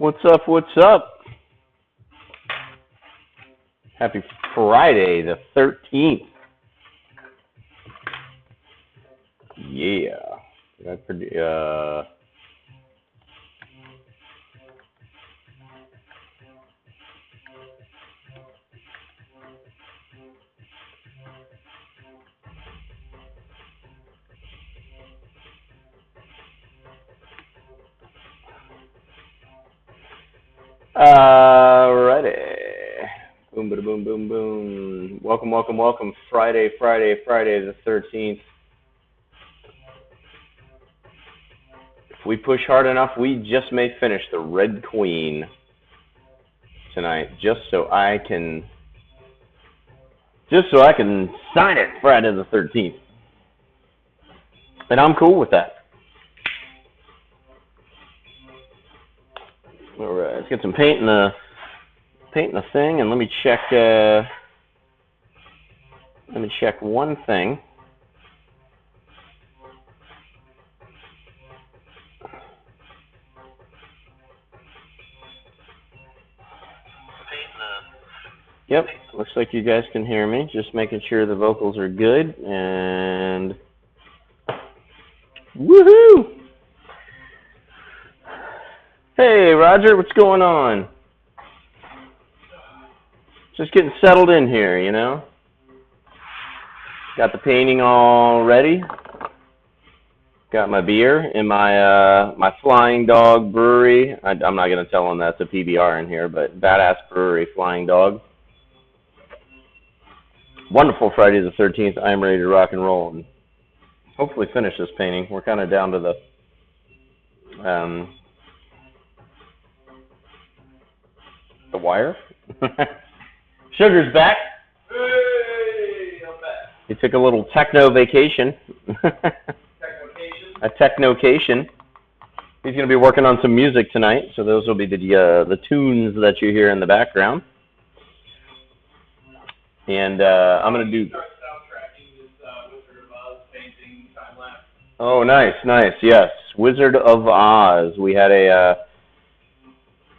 What's up? What's up? Happy Friday the 13th. Yeah. Alrighty. Boom, bada, boom, boom, boom. Welcome, welcome, welcome. Friday the 13th. If we push hard enough, we just may finish the Red Queen tonight, just so I can sign it Friday the 13th. And I'm cool with that. All right, let's get some paint in the thing, and let me check one thing. Yep, looks like you guys can hear me. Just making sure the vocals are good, and woohoo! Hey, Roger, what's going on? Just getting settled in here, you know. Got the painting all ready. Got my beer in my my Flying Dog Brewery. I'm not gonna tell them that's a PBR in here, but Badass Brewery, Flying Dog. Wonderful Friday the 13th. I'm ready to rock and roll and hopefully finish this painting. We're kind of down to the wire. Sugar's back. Hey, I'm back. He took a little techno vacation. A technocation. He's going to be working on some music tonight, so those will be the tunes that you hear in the background. And I'm going to do. Start soundtracking this Wizard of Oz painting time lapse. Oh, nice, nice. Yes, Wizard of Oz. We had a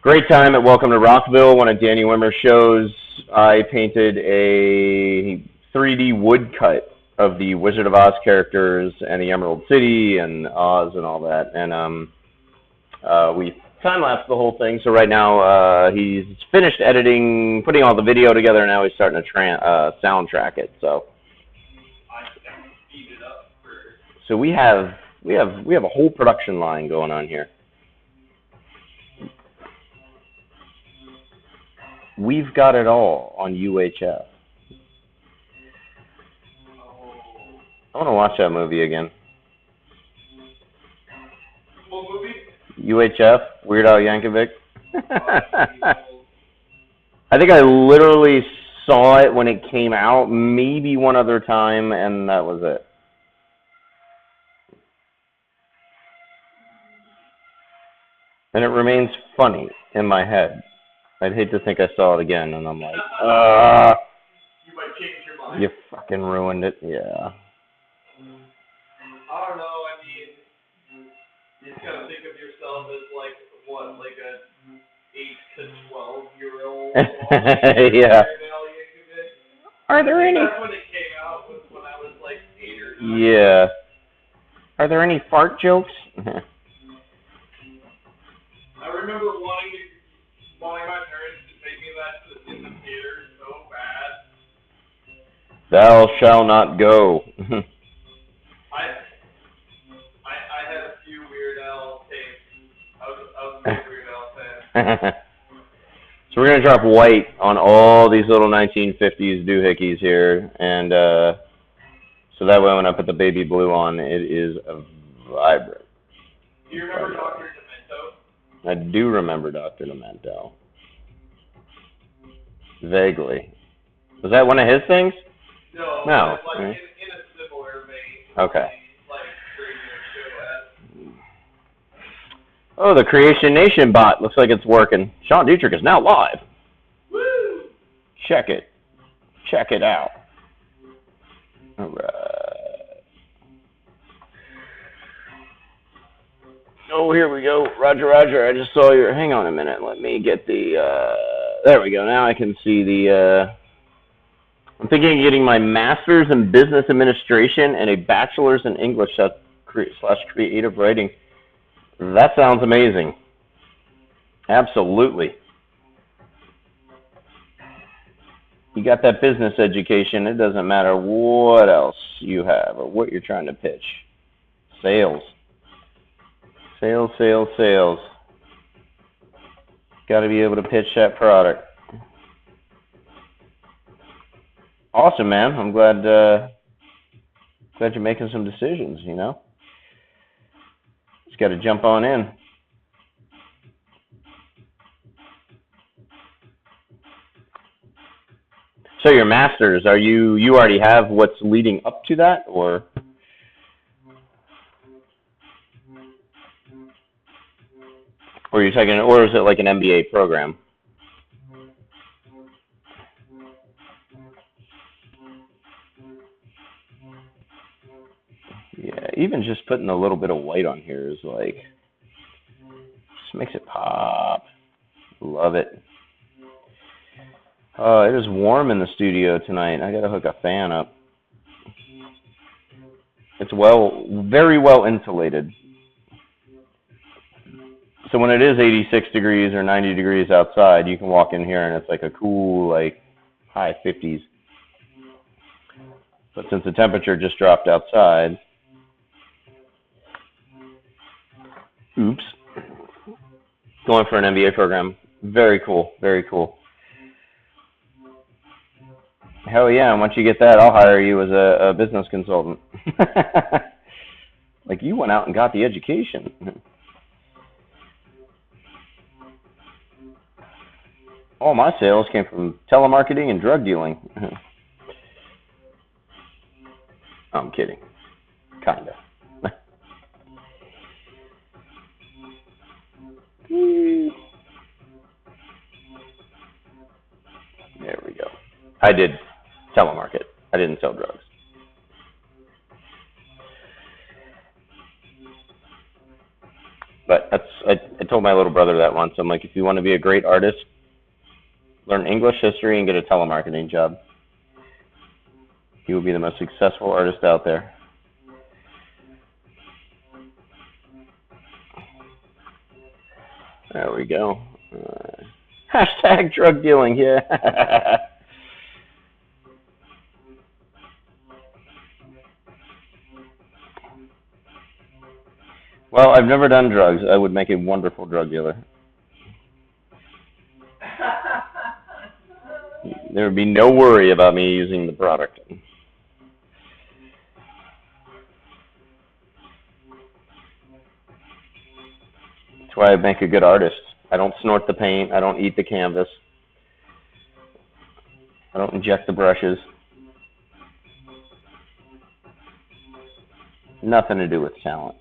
great time at Welcome to Rockville, one of Danny Wimmer's shows. I painted a 3D woodcut of the Wizard of Oz characters and the Emerald City and Oz and all that. And we time-lapsed the whole thing. So right now he's finished editing, putting all the video together, and now he's starting to soundtrack it. So I speed it up for. So we have a whole production line going on here. We've got it all on UHF. I want to watch that movie again. What movie? UHF, Weird Al Yankovic. I think I literally saw it when it came out, maybe one other time, and that was it. And it remains funny in my head. I'd hate to think I saw it again, and I'm like, You might change your mind. You fucking ruined it, yeah. I don't know, I mean, you just gotta think of yourself as like, what, like a 8 to 12-year-old? Yeah. Are there any... That's when it came out, was when I was like 8 or 9. Yeah. Are there any fart jokes? I remember wanting my parents to take me that in the theater so bad. Thou shalt not go. I had a few Weird Al tapes. I was a big Weird Al fan. So we're going to drop white on all these little 1950s doohickeys here, and so that way when I put the baby blue on, it is vibrant. Do you remember Dr. Demento? I do remember Dr. Demento. Vaguely. Was that one of his things? No. No. Like in a similar vein. Okay. Like radio show. Oh, the Creation Nation bot looks like it's working. Sean Dietrich is now live. Woo! Check it. Check it out. All right. Oh, here we go. Roger, Roger. I just saw your. Hang on a minute. Let me get the. There we go. Now I can see the. I'm thinking of getting my master's in business administration and a bachelor's in English / creative writing. That sounds amazing. Absolutely. You got that business education. It doesn't matter what else you have or what you're trying to pitch. Sales. Sales, sales, sales. Got to be able to pitch that product. Awesome, man. I'm glad you're making some decisions, you know. Just got to jump on in. So your master's, are you already have what's leading up to that, or you're taking, or is it like an MBA program? Yeah, even just putting a little bit of white on here is like, just makes it pop. Love it. Oh, it is warm in the studio tonight. I gotta hook a fan up. It's very well insulated. So when it is 86 degrees or 90 degrees outside, you can walk in here and it's like a cool, like, high 50s. But since the temperature just dropped outside, oops, going for an MBA program. Very cool, very cool. Hell yeah, and once you get that, I'll hire you as a business consultant. Like, you went out and got the education. All my sales came from telemarketing and drug dealing. I'm kidding. Kinda. There we go. I did telemarket. I didn't sell drugs. But I told my little brother that once. I'm like, if you want to be a great artist, learn English, history, and get a telemarketing job. You will be the most successful artist out there. There we go. Hashtag drug dealing, yeah. Well, I've never done drugs. I would make a wonderful drug dealer. There would be no worry about me using the product. That's why I make a good artist. I don't snort the paint. I don't eat the canvas. I don't inject the brushes. Nothing to do with talent.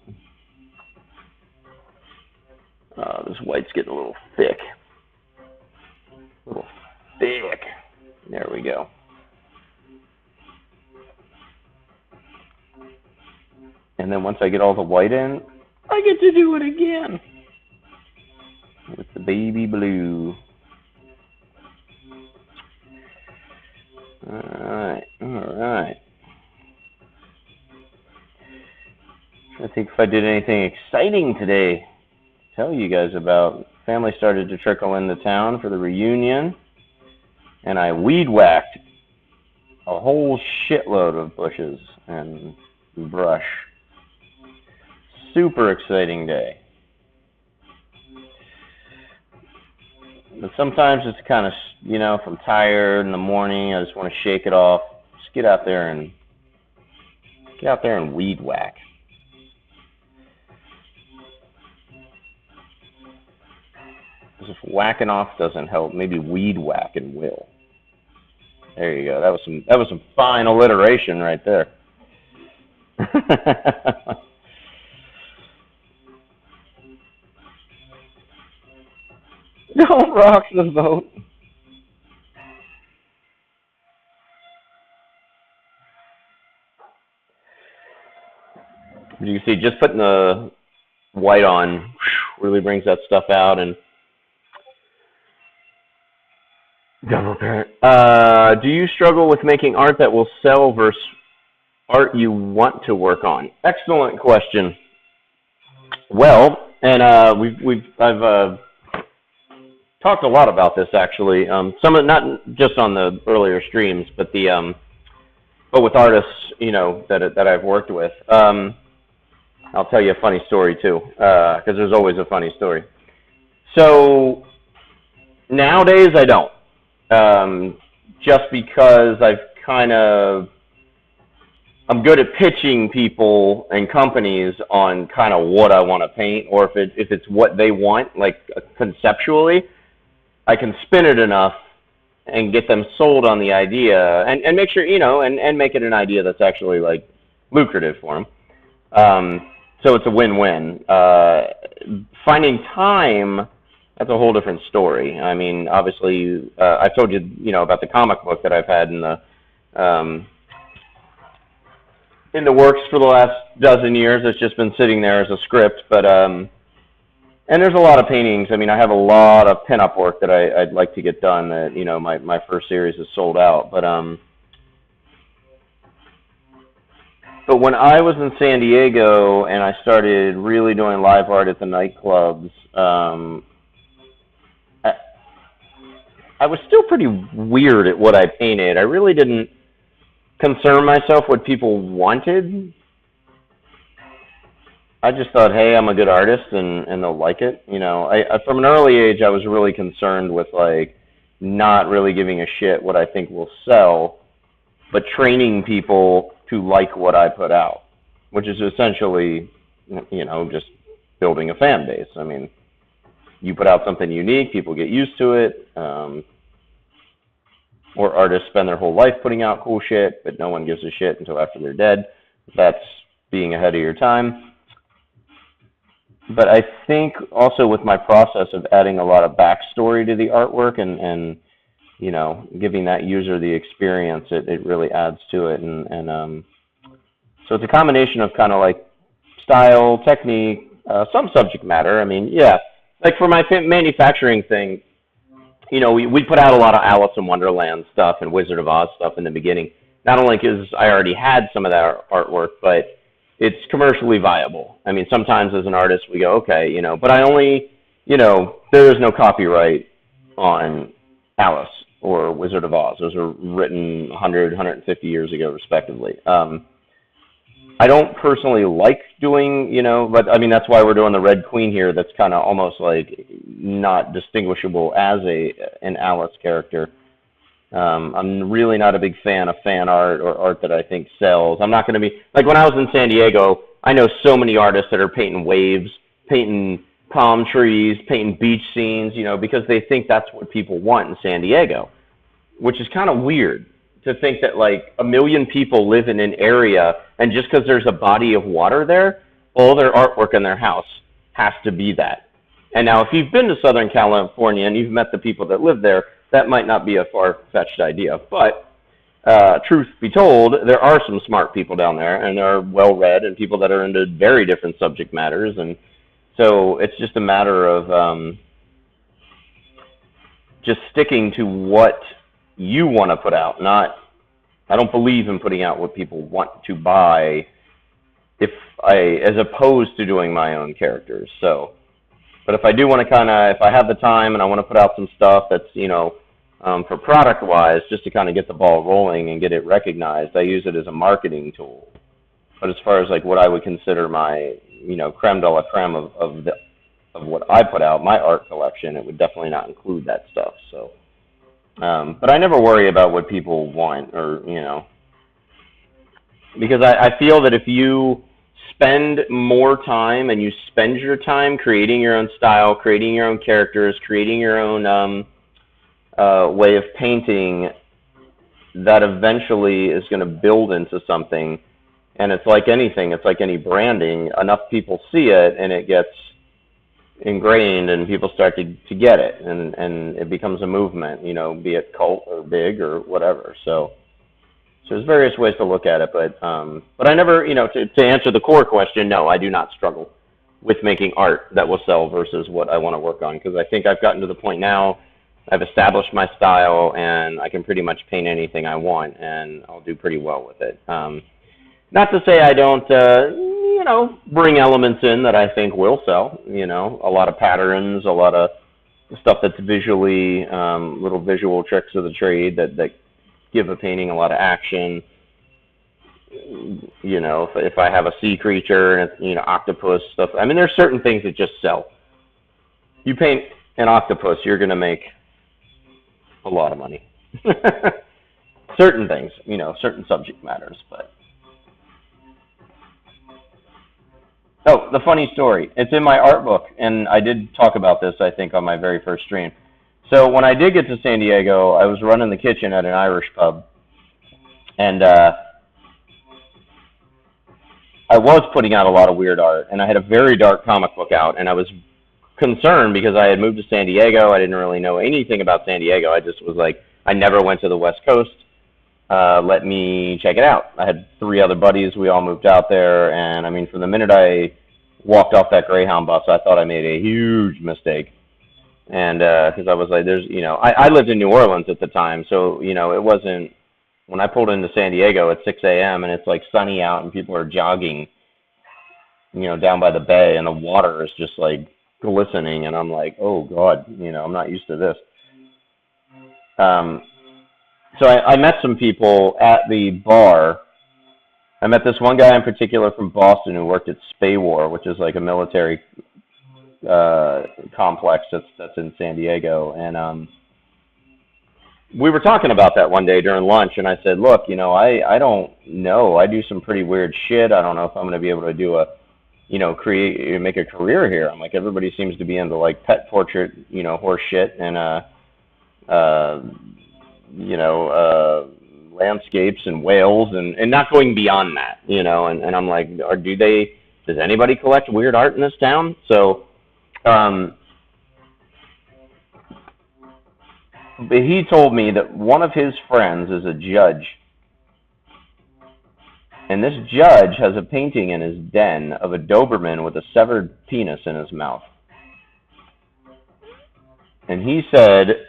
This white's getting a little thick. A little thick. There we go. And then once I get all the white in, I get to do it again. With the baby blue. Alright, alright. Trying to think if I did anything exciting today. Tell you guys about. Family started to trickle into town for the reunion, and I weed whacked a whole shitload of bushes and brush. Super exciting day. But sometimes it's kind of, you know, if I'm tired in the morning, I just want to shake it off. Just get out there and weed whack. Because if whacking off doesn't help, maybe weed whacking will. There you go. That was some fine alliteration right there. Don't rock the boat. You can see just putting the white on really brings that stuff out. And double parent. Do you struggle with making art that will sell versus art you want to work on? Excellent question. Well, and I've talked a lot about this actually. Some of not just on the earlier streams, but with artists, that I've worked with. I'll tell you a funny story too, because there's always a funny story. So nowadays I don't. Just because I'm good at pitching people and companies on kind of what I want to paint, or if it's what they want, like conceptually, I can spin it enough and get them sold on the idea and make sure, and make it an idea that's actually like lucrative for them. So it's a win-win. Finding time, that's a whole different story. I mean, obviously, I've told you, about the comic book that I've had in the works for the last dozen years. It's just been sitting there as a script, but and there's a lot of paintings. I mean, I have a lot of pinup work that I'd like to get done. That my first series is sold out, but when I was in San Diego and I started really doing live art at the nightclubs, I was still pretty weird at what I painted. I really didn't concern myself what people wanted. I just thought, hey, I'm a good artist and they'll like it. I from an early age, I was really concerned with like not really giving a shit what I think will sell, but training people to like what I put out, which is essentially, just building a fan base. I mean, you put out something unique, people get used to it. Or artists spend their whole life putting out cool shit, but no one gives a shit until after they're dead. That's being ahead of your time. But I think also with my process of adding a lot of backstory to the artwork and giving that user the experience, it really adds to it. And so it's a combination of kind of like style, technique, some subject matter. I mean, yeah, like for my manufacturing thing, we put out a lot of Alice in Wonderland stuff and Wizard of Oz stuff in the beginning. Not only because I already had some of that artwork, but it's commercially viable. I mean, sometimes as an artist, we go, okay, but I only, there is no copyright on Alice or Wizard of Oz. Those were written 100, 150 years ago, respectively. I don't personally like doing, but I mean, that's why we're doing the Red Queen here. That's kind of almost like not distinguishable as an Alice character. I'm really not a big fan of fan art or art that I think sells. I'm not going to be, like when I was in San Diego, I know so many artists that are painting waves, painting palm trees, painting beach scenes, because they think that's what people want in San Diego, which is kind of weird to think that like 1 million people live in an area and just because there's a body of water there, all their artwork in their house has to be that. And now if you've been to Southern California and you've met the people that live there, that might not be a far-fetched idea. But truth be told, there are some smart people down there and there are well-read and people that are into very different subject matters. And so it's just a matter of just sticking to what you want to put out. I don't believe in putting out what people want to buy as opposed to doing my own characters. So, but if I do want to if I have the time and I want to put out some stuff that's, for product-wise, just to kind of get the ball rolling and get it recognized, I use it as a marketing tool. But as far as like what I would consider my, creme de la creme of what I put out, my art collection, it would definitely not include that stuff. So, but I never worry about what people want or, because I feel that if you spend more time and you spend your time creating your own style, creating your own characters, creating your own way of painting, that eventually is going to build into something. And it's like anything, it's like any branding. Enough people see it and it gets ingrained and people start to get it and it becomes a movement, be it cult or big or whatever. So there's various ways to look at it, but I never, to answer the core question, no, I do not struggle with making art that will sell versus what I want to work on, because I think I've gotten to the point now, I've established my style, and I can pretty much paint anything I want, and I'll do pretty well with it. Not to say I don't, bring elements in that I think will sell, a lot of patterns, a lot of stuff that's visually, little visual tricks of the trade that give a painting a lot of action. If I have a sea creature and it's, octopus stuff. I mean, there's certain things that just sell. You paint an octopus, you're going to make a lot of money. Certain things, certain subject matters, but. Oh, the funny story. It's in my art book, and I did talk about this, I think, on my very first stream. So when I did get to San Diego, I was running the kitchen at an Irish pub, and I was putting out a lot of weird art, and I had a very dark comic book out, and I was concerned because I had moved to San Diego. I didn't really know anything about San Diego. I just was like, I never went to the West Coast. Let me check it out. I had 3 other buddies. We all moved out there, and I mean, from the minute I walked off that Greyhound bus, I thought I made a huge mistake. And because I was like, I lived in New Orleans at the time, so it wasn't. When I pulled into San Diego at 6 a.m. and it's like sunny out and people are jogging, down by the bay, and the water is just like glistening, and I'm like, oh God, I'm not used to this. So I met some people at the bar. I met this one guy in particular from Boston who worked at Spay-War, which is like a military complex that's in San Diego. And we were talking about that one day during lunch, and I said, look, I don't know. I do some pretty weird shit. I don't know if I'm going to be able to do make a career here. I'm like, everybody seems to be into like pet portrait, horse shit, and landscapes and whales, and not going beyond that, and I'm like, does anybody collect weird art in this town? So, but he told me that one of his friends is a judge, and this judge has a painting in his den of a Doberman with a severed penis in his mouth. And he said,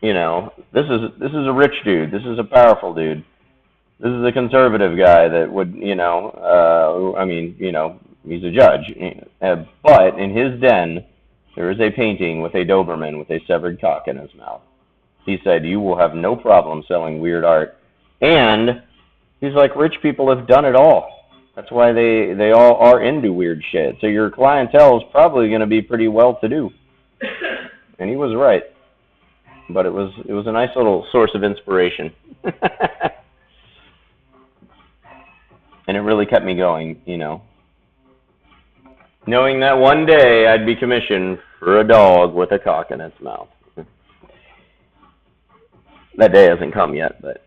this is a rich dude. This is a powerful dude. This is a conservative guy that would, he's a judge. But in his den, there is a painting with a Doberman with a severed cock in his mouth. He said, you will have no problem selling weird art. And he's like, rich people have done it all. That's why they all are into weird shit. So your clientele is probably going to be pretty well-to-do. And he was right. But it was a nice little source of inspiration. And it really kept me going, knowing that one day I'd be commissioned for a dog with a cock in its mouth. That day hasn't come yet, but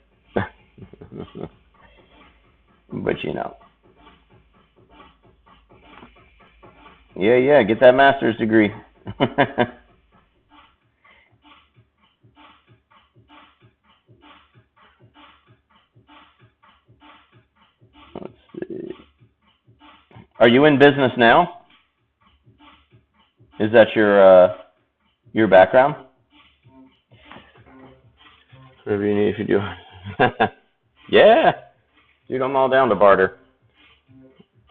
Yeah, get that master's degree. Let's see. Are you in business now? Is that your background? Whatever you need, if you do. Yeah. Dude, I'm all down to barter.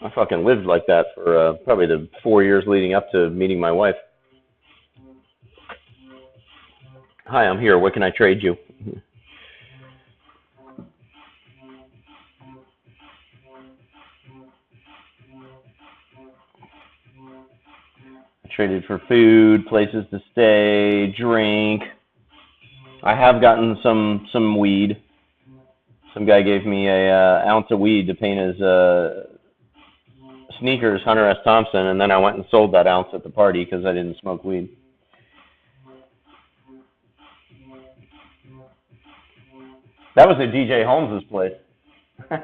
I fucking lived like that for probably the 4 years leading up to meeting my wife. Hi, I'm here. What can I trade you? I traded for food, places to stay, drink. I have gotten some weed. Some guy gave me a ounce of weed to paint his sneakers, Hunter S. Thompson, and then I went and sold that ounce at the party because I didn't smoke weed. That was at DJ Holmes's place. It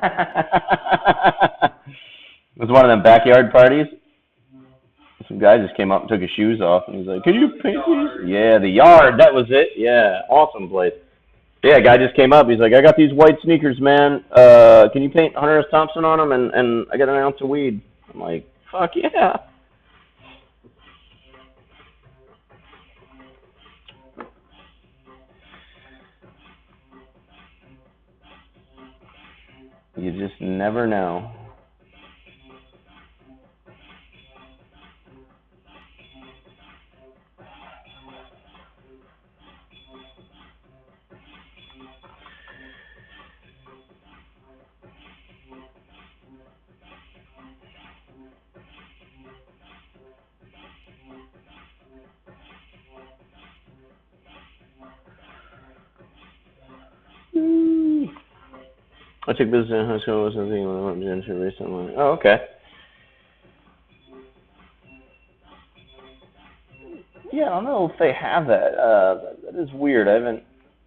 was one of them backyard parties. Some guy just came up and took his shoes off, and he's like, "Can you paint these?" Yeah, the yard, that was it. Yeah, awesome place. Yeah, guy just came up. He's like, "I got these white sneakers, man. Can you paint Hunter S. Thompson on them? And I got an ounce of weed." I'm like, "Fuck yeah." You just never know. I took business in high school. I wasn't thinking I went into recently. Oh, okay. Yeah, I don't know if they have that. That is weird. I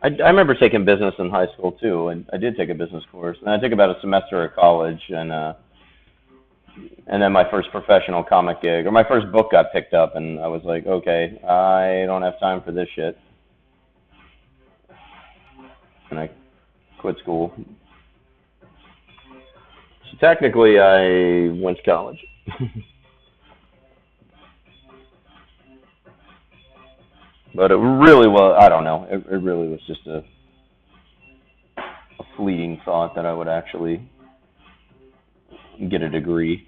remember taking business in high school too, and I did take a business course, and I took about a semester at college, and then my first professional comic gig, or my first book got picked up, and I was like, okay, I don't have time for this shit, and I quit school. So technically, I went to college. But it really was, I don't know, it really was just a fleeting thought that I would actually get a degree.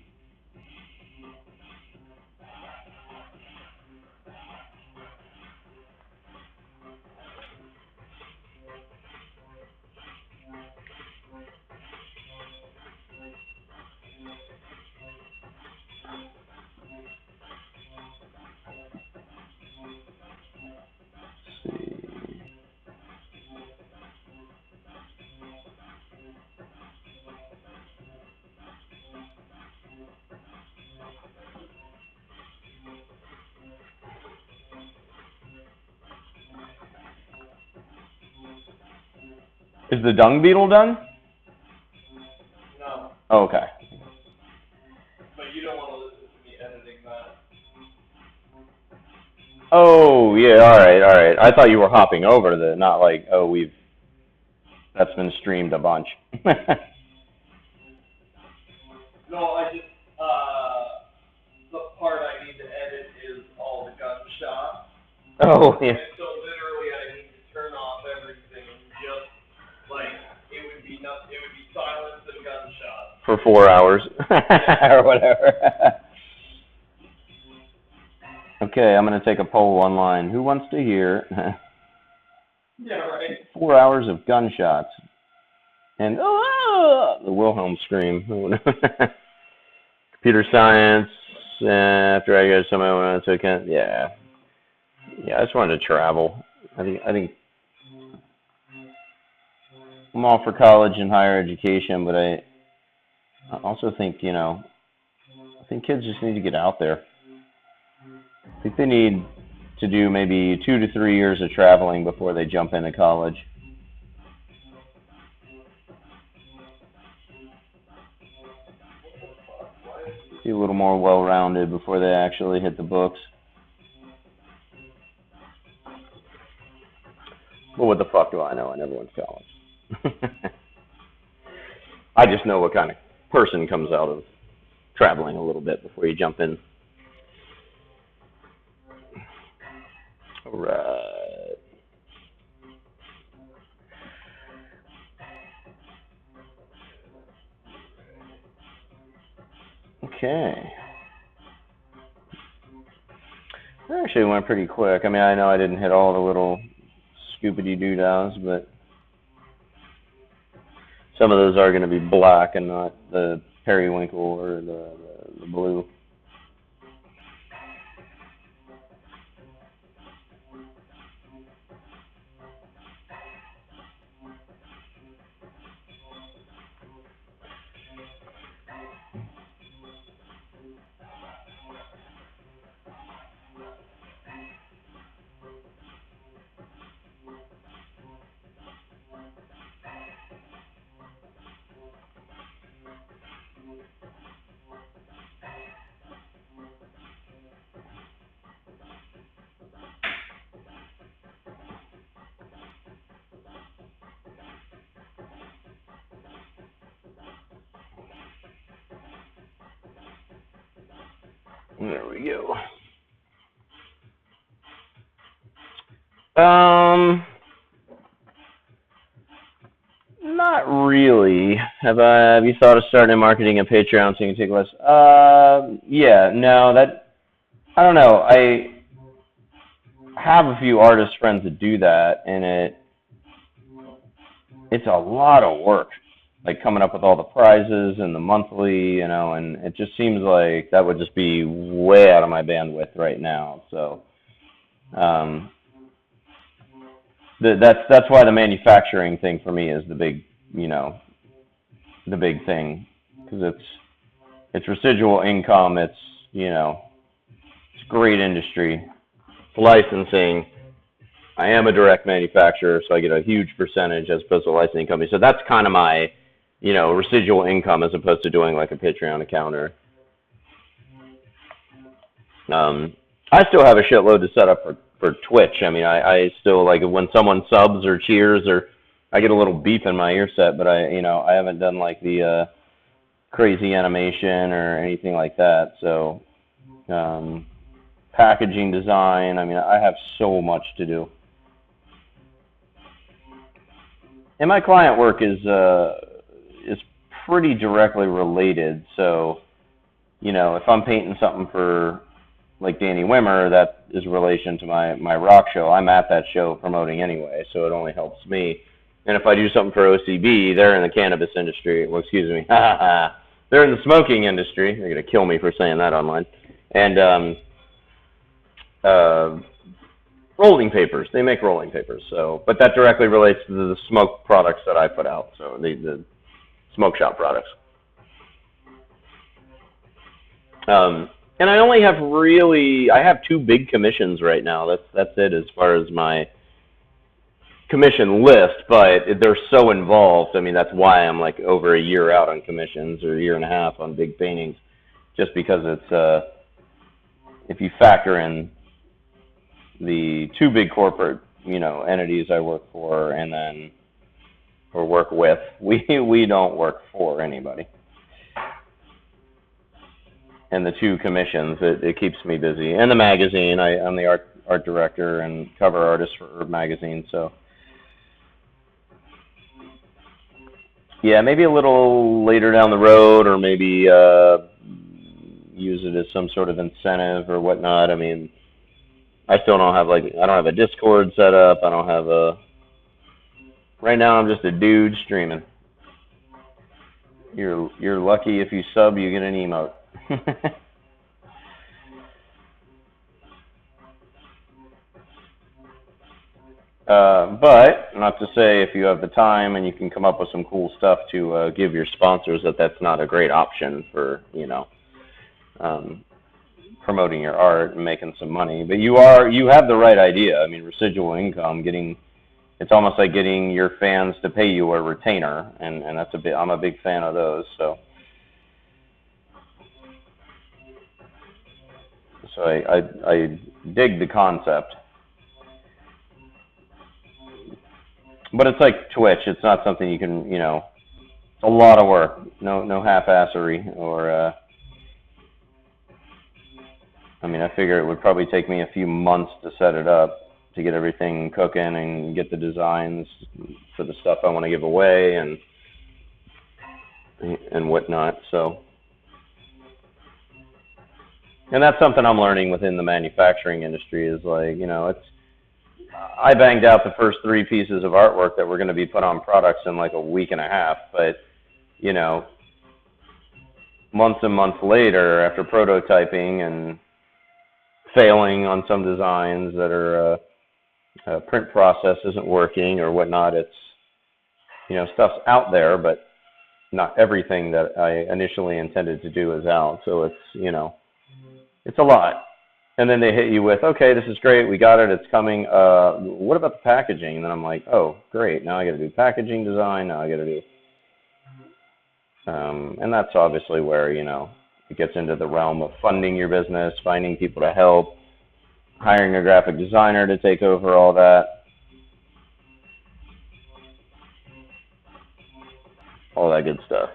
Let's see. Is the dung beetle done? No, Oh, okay. but you don't want to listen to me editing that. Oh, yeah, all right, all right. I thought you were hopping over to the, not like, oh, that's been streamed a bunch. No, I just, the part I need to edit is all the gunshots. Oh, yeah. And so literally I need to turn off everything and just, like, it would be silence and gunshots. For 4 hours or whatever. Okay, I'm going to take a poll online. Who wants to hear Yeah, right. 4 hours of gunshots and the Wilhelm scream? Computer science. After I got somebody went to account. Yeah, I just wanted to travel. I think I'm all for college and higher education, but I also think I think kids just need to get out there. I think they need to do maybe 2 to 3 years of traveling before they jump into college. Be a little more well-rounded before they actually hit the books. Well, what the fuck do I know? I never went to college. I just know what kind of person comes out of traveling a little bit before you jump in. All right. Okay. That actually went pretty quick. I mean, I know I didn't hit all the little scoopity-doo-dahs, but some of those are going to be black and not the periwinkle or the blue. There we go. Not really. Have you thought of starting a marketing and Patreon so you can take less? Yeah, no, I don't know. I have a few artist friends that do that, and it's a lot of work, like coming up with all the prizes and the monthly, and it just seems like that would just be way out of my bandwidth right now. So, um, that's why the manufacturing thing for me is the big thing, because it's residual income. It's great industry. Licensing. I am a direct manufacturer, so I get a huge percentage as opposed to a licensing company. So that's kind of my, residual income as opposed to doing like a Patreon account or. I still have a shitload to set up for Twitch. I mean, I still like when someone subs or cheers or I get a little beep in my ear set, but I haven't done like the crazy animation or anything like that. So, packaging design. I mean, I have so much to do. And my client work is pretty directly related. So, if I'm painting something for like Danny Wimmer, that is relation to my rock show. I'm at that show promoting anyway, so it only helps me. And if I do something for OCB, they're in the cannabis industry. Well, excuse me, they're in the smoking industry. They're gonna kill me for saying that online. And uh, rolling papers. They make rolling papers. So, but that directly relates to the smoke products that I put out. So the smoke shop products. And I have two big commissions right now. That's it as far as my commission list, but they're so involved. I mean, that's why I'm like over a year out on commissions or a year and a half on big paintings, just because it's if you factor in the two big corporate entities I work for and then or work with, we don't work for anybody. And the two commissions, it keeps me busy. And the magazine, I'm the art director and cover artist for Herb Magazine. So, yeah, maybe a little later down the road, or maybe use it as some sort of incentive or whatnot. I mean, I still don't have I don't have a Discord set up. I don't have a. Right now, I'm just a dude streaming. You're lucky if you sub, you get an emote. But not to say if you have the time and you can come up with some cool stuff to give your sponsors that's not a great option for promoting your art and making some money. But you have the right idea. I mean, residual income, it's almost like getting your fans to pay you a retainer, and I'm a big fan of those. So I dig the concept. But it's like Twitch. It's not something you can, it's a lot of work. No half-assery or, I mean, I figure it would probably take me a few months to set it up, to get everything cooking and get the designs for the stuff I want to give away and whatnot. So, and that's something I'm learning within the manufacturing industry is like, I banged out the first 3 pieces of artwork that were going to be put on products in like a week and a half, but months and months later, after prototyping and failing on some designs that are print process isn't working or whatnot, it's stuff's out there, but not everything that I initially intended to do is out. So it's a lot. And then they hit you with, okay, this is great, we got it, it's coming. What about the packaging? And then I'm like, oh, great, now I got to do packaging design. Now I got to do, and that's obviously where it gets into the realm of funding your business, finding people to help, hiring a graphic designer to take over all that good stuff.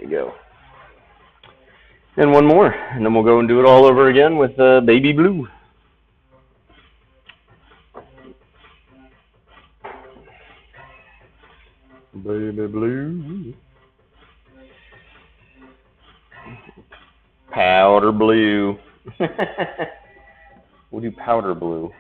we go. And one more, and then we'll go and do it all over again with baby blue. Baby blue. Powder blue. We'll do powder blue.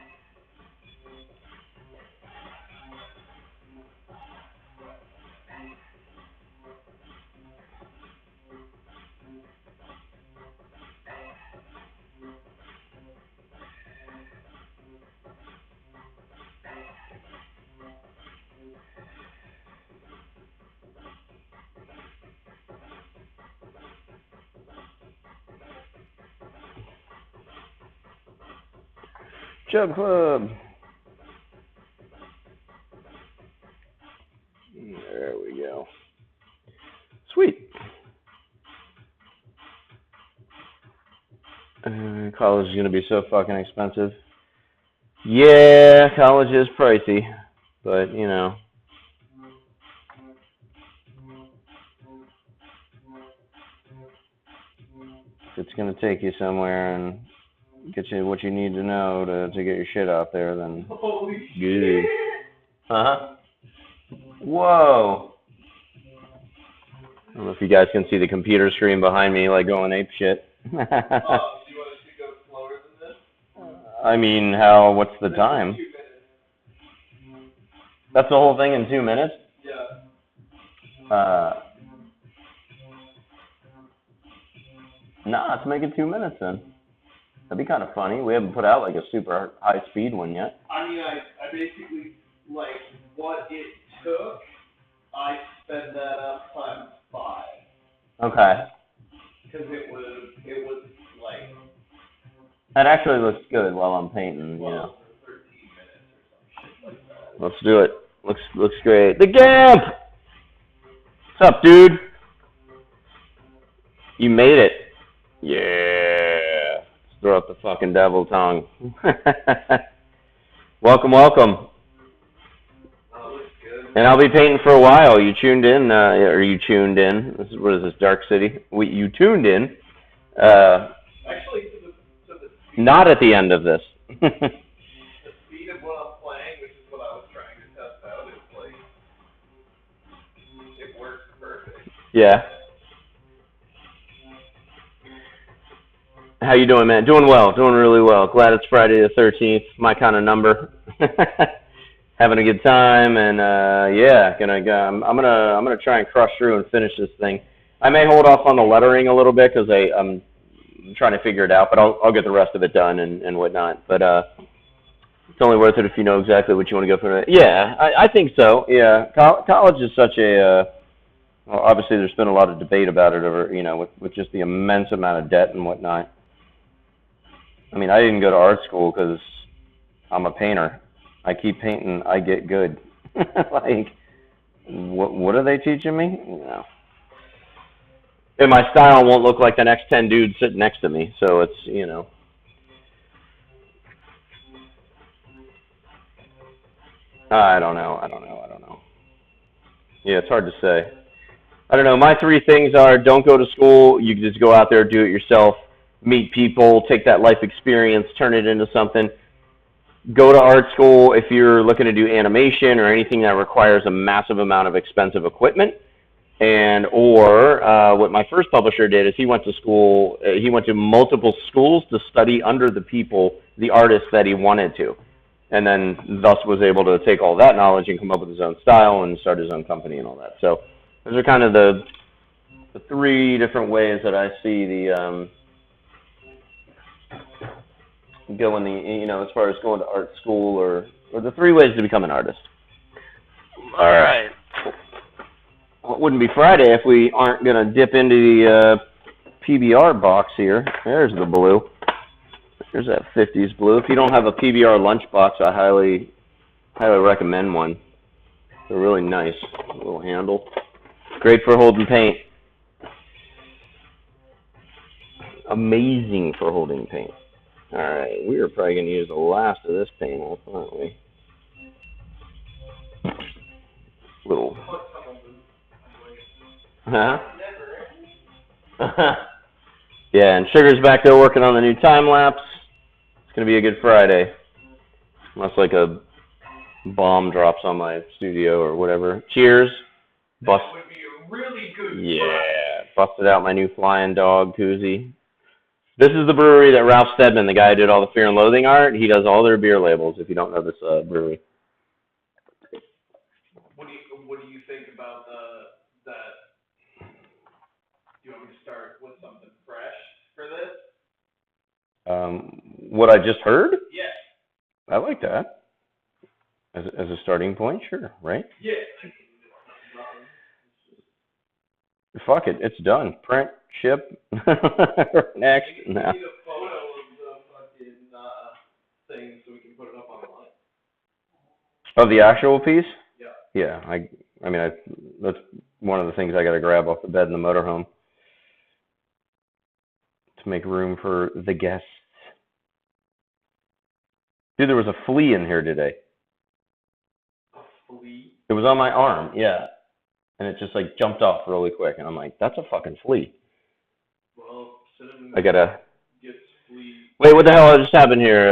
Chug Club. There we go. Sweet. College is going to be so fucking expensive. Yeah, college is pricey, but you know. If it's going to take you somewhere and get you what you need to know to get your shit out there, then Holy good. shit! Huh? Whoa. I don't know if you guys can see the computer screen behind me, like going ape shit. Do you want us to go slower than this? I mean, what's the time? 2 minutes. That's the whole thing in 2 minutes? Yeah. Nah, let's make it 2 minutes then. That'd be kind of funny. We haven't put out like a super high speed one yet. I mean, I basically, like, what it took, I sped that up times 5. Okay. Because it was like... That actually looks good while I'm painting, you know. 13 minutes or some shit like that. Let's do it. Looks great. The Gamp! What's up, dude? You made it. Yeah. Let's throw up the fucking devil tongue. Welcome. Oh, looks good. And I'll be painting for a while. You tuned in, or you tuned in. What is this, Dark City? You tuned in. Actually, to the speed, Not at the end of this. the speed of what I'm playing, which is what I was trying to test out, is like, it works perfect. Yeah. How you doing, man? Doing well. Doing really well. Glad it's Friday the 13th. My kind of number. Having a good time, and yeah, I'm gonna try and crush through and finish this thing. I may hold off on the lettering a little bit because I'm trying to figure it out, but I'll get the rest of it done and whatnot. But it's only worth it if you know exactly what you want to go for. Yeah, I think so. Yeah, college is such a well, obviously there's been a lot of debate about it over, you know, with just the immense amount of debt and whatnot. I mean, I didn't go to art school because I'm a painter. I keep painting, I get good. Like, what are they teaching me? You know. And my style won't look like the next 10 dudes sitting next to me, so it's, you know. I don't know. Yeah, it's hard to say. I don't know. My 3 things are: don't go to school. You can just go out there, do it yourself, meet people, take that life experience, turn it into something. Go to art school if you're looking to do animation or anything that requires a massive amount of expensive equipment. Or what my first publisher did is he went to school. He went to multiple schools to study under the artists that he wanted to, and then thus was able to take all that knowledge and come up with his own style and start his own company and all that. So those are kind of the 3 different ways that I see the going the, you know, as far as going to art school or the 3 ways to become an artist. All right. Well, it wouldn't be Friday if we aren't going to dip into the PBR box here. There's the blue. There's that 50s blue. If you don't have a PBR lunchbox, I highly recommend one. They're really nice. Little handle. Great for holding paint. Amazing for holding paint. All right, we are probably going to use the last of this paint off, aren't we? Little. Huh? Yeah, and Sugar's back there working on the new time lapse. It's gonna be a good Friday, unless like a bomb drops on my studio or whatever. Cheers. That would be a really good Yeah, busted out my new flying dog koozie. This is the brewery that Ralph Steadman, the guy who did all the Fear and Loathing art, he does all their beer labels. If you don't know this brewery. What do you think about that? Do you want me to start with something fresh for this? What I just heard, Yeah. I like that as a starting point. Sure, right? Yeah. Fuck it, it's done. Print, ship, next. We No. need a photo of the fucking thing so we can put it up online. Of the actual piece? Yeah. Yeah, I mean, that's one of the things I got to grab off the bed in the motorhome to make room for the guests. Dude, there was a flea in here today. A flea? It was on my arm, yeah. And it just like jumped off really quick. And I'm like, that's a fucking flea. Well, cinnamon I gotta. gets flea. Wait, what the hell just happened here?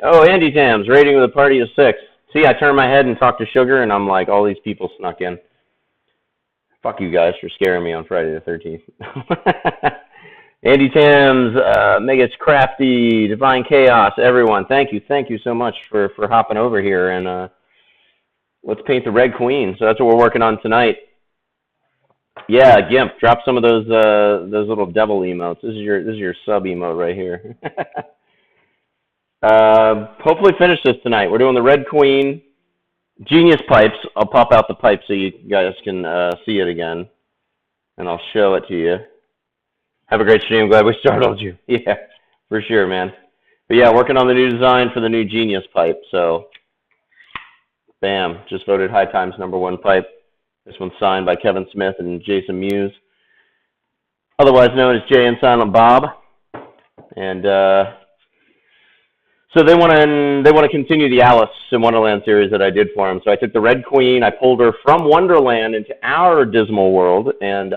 Oh, Andy Tams, rating with a party of 6. See, I turned my head and talked to Sugar, and I'm like, all these people snuck in. Fuck you guys for scaring me on Friday the 13th. Andy Tams, Mega's Crafty, Divine Chaos, everyone, thank you so much for hopping over here, and let's paint the Red Queen. So that's what we're working on tonight. Yeah, Gimp, drop some of those little devil emotes. This is your sub emote right here. Hopefully finish this tonight. We're doing the Red Queen, Genius Pipes. I'll pop out the pipe so you guys can see it again, and I'll show it to you. Have a great stream. Glad we startled you. Yeah, for sure, man. But yeah, working on the new design for the new Genius pipe. So, bam, just voted High Times #1 pipe. This one's signed by Kevin Smith and Jason Mewes, otherwise known as Jay and Silent Bob. And so they want to continue the Alice in Wonderland series that I did for them. So I took the Red Queen, I pulled her from Wonderland into our dismal world, and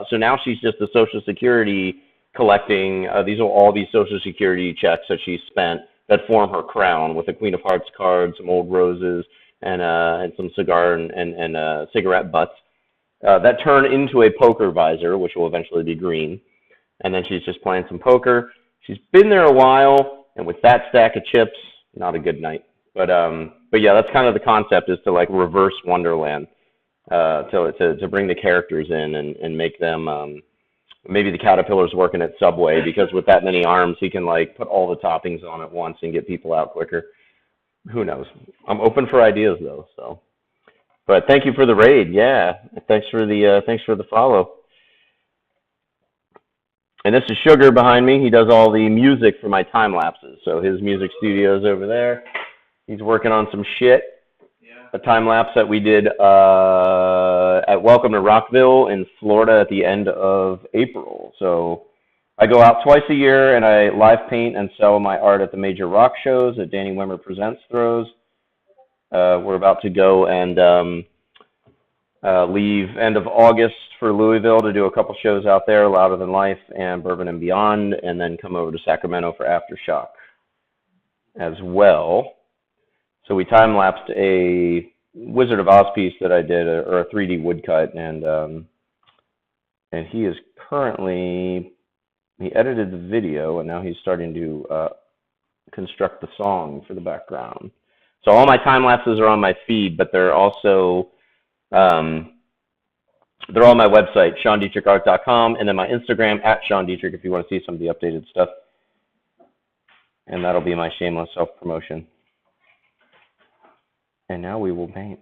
so now she's just a Social Security collecting. These will all be Social Security checks that she spent that form her crown, with a Queen of Hearts card, some old roses, and some cigar and cigarette butts that turn into a poker visor, which will eventually be green. And then she's just playing some poker. She's been there a while. And with that stack of chips, not a good night. But yeah, that's kind of the concept, is to like reverse Wonderland, to bring the characters in and make them, maybe the caterpillar's working at Subway, because with that many arms, he can like put all the toppings on at once and get people out quicker. Who knows? I'm open for ideas though. So, but thank you for the raid. Yeah, thanks for the follow. And this is Sugar behind me. He does all the music for my time lapses. So his music studio's over there. He's working on some shit. Yeah. A time lapse that we did at Welcome to Rockville in Florida at the end of April. So I go out twice a year and I live paint and sell my art at the major rock shows that Danny Wimmer Presents throws. We're about to go and leave end of August for Louisville to do a couple shows out there, Louder Than Life and Bourbon and Beyond, and then come over to Sacramento for Aftershock as well. So we time-lapsed a Wizard of Oz piece that I did, or a 3D woodcut, and he is currently, he edited the video, and now he's starting to construct the song for the background. So all my time lapses are on my feed, but they're also they're all on my website, SeanDietrichArt.com, and then my Instagram @SeanDietrich if you want to see some of the updated stuff. And that'll be my shameless self-promotion. And now we will paint.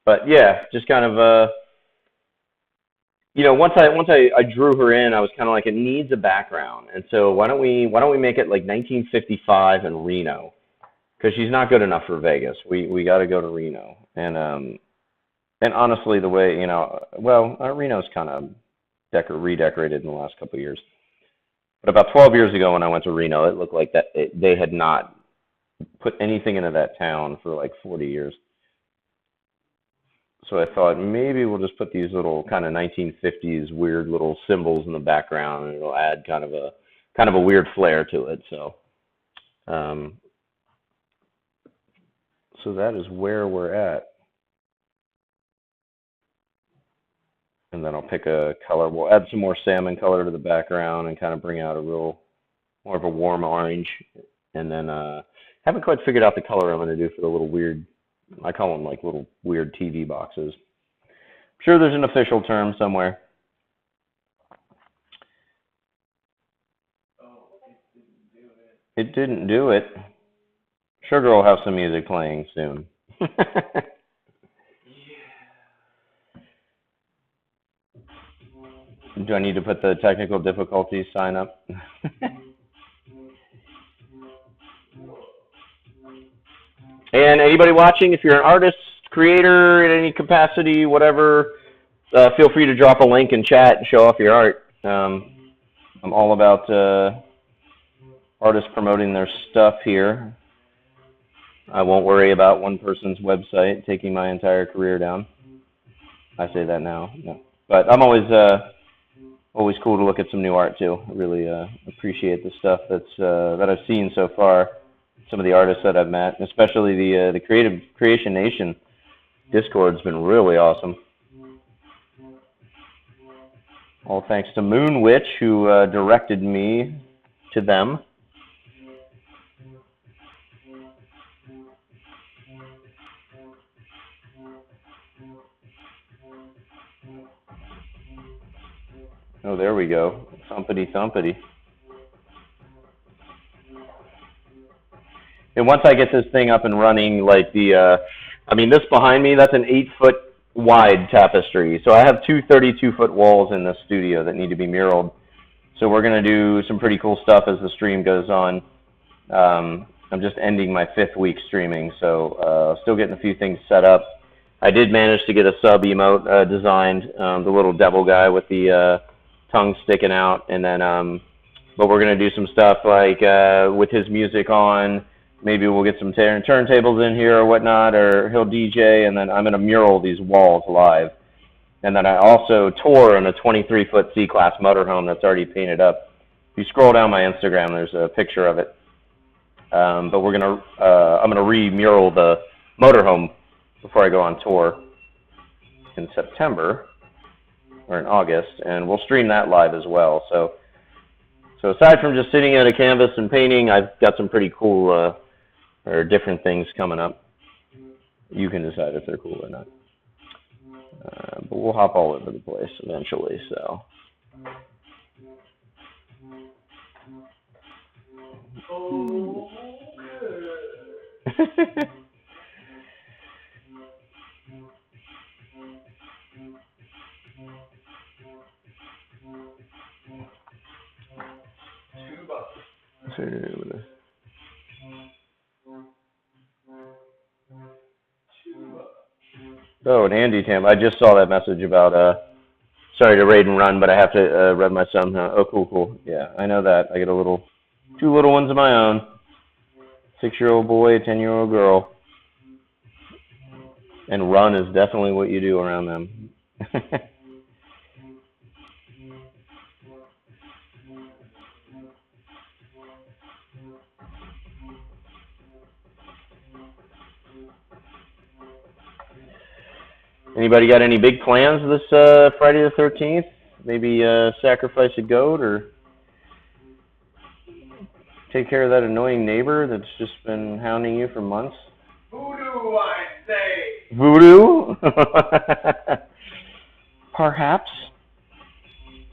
But yeah, just kind of you know, once I drew her in, I was kind of like, it needs a background, and so why don't we make it like 1955 in Reno, because she's not good enough for Vegas. We got to go to Reno, and honestly, the way, you know, well, Reno's kind of redecorated in the last couple of years, but about 12 years ago when I went to Reno, it looked like that they had not put anything into that town for like 40 years. So I thought maybe we'll just put these little kind of 1950s weird little symbols in the background, and it'll add kind of a weird flair to it. Um, so that is where we're at. And then I'll pick a color. We'll add some more salmon color to the background and kind of bring out more of a warm orange. And then haven't quite figured out the color I'm going to do for the little weird, I call them like little weird TV boxes. I'm sure there's an official term somewhere. It didn't do it. Sugar will have some music playing soon. Do I need to put the technical difficulties sign up? And anybody watching, if you're an artist, creator in any capacity, whatever, feel free to drop a link in chat and show off your art. I'm all about artists promoting their stuff here. I won't worry about one person's website taking my entire career down. I say that now. No. But I'm always cool to look at some new art too. I really appreciate the stuff that I've seen so far. Some of the artists that I've met, especially the Creation Nation Discord's been really awesome. All thanks to Moon Witch, who directed me to them. Oh, there we go. Thumpity thumpity. And once I get this thing up and running, like this behind me, that's an 8-foot wide tapestry. So I have two 32-foot walls in the studio that need to be muraled. So we're going to do some pretty cool stuff as the stream goes on. I'm just ending my 5th week streaming, so still getting a few things set up. I did manage to get a sub emote designed, the little devil guy with the tongue sticking out, and then but we're going to do some stuff like with his music on. Maybe we'll get some turntables in here or whatnot, or he'll DJ, and then I'm going to mural these walls live. And then I also tour in a 23-foot C-Class motorhome that's already painted up. If you scroll down my Instagram, there's a picture of it. But I'm going to re-mural the motorhome before I go on tour in September or in August, and we'll stream that live as well. So aside from just sitting at a canvas and painting, I've got some pretty cool or different things coming up. You can decide if they're cool or not. But we'll hop all over the place eventually, so. Oh, Oh, and Andy Tam, I just saw that message about, sorry to raid and run, but I have to run my son. Oh, cool. Yeah, I know that. I got two little ones of my own. 6-year-old boy, 10-year-old girl. And run is definitely what you do around them. Anybody got any big plans this Friday the 13th? Maybe sacrifice a goat or take care of that annoying neighbor that's just been hounding you for months? voodoo, I say. Voodoo? Perhaps.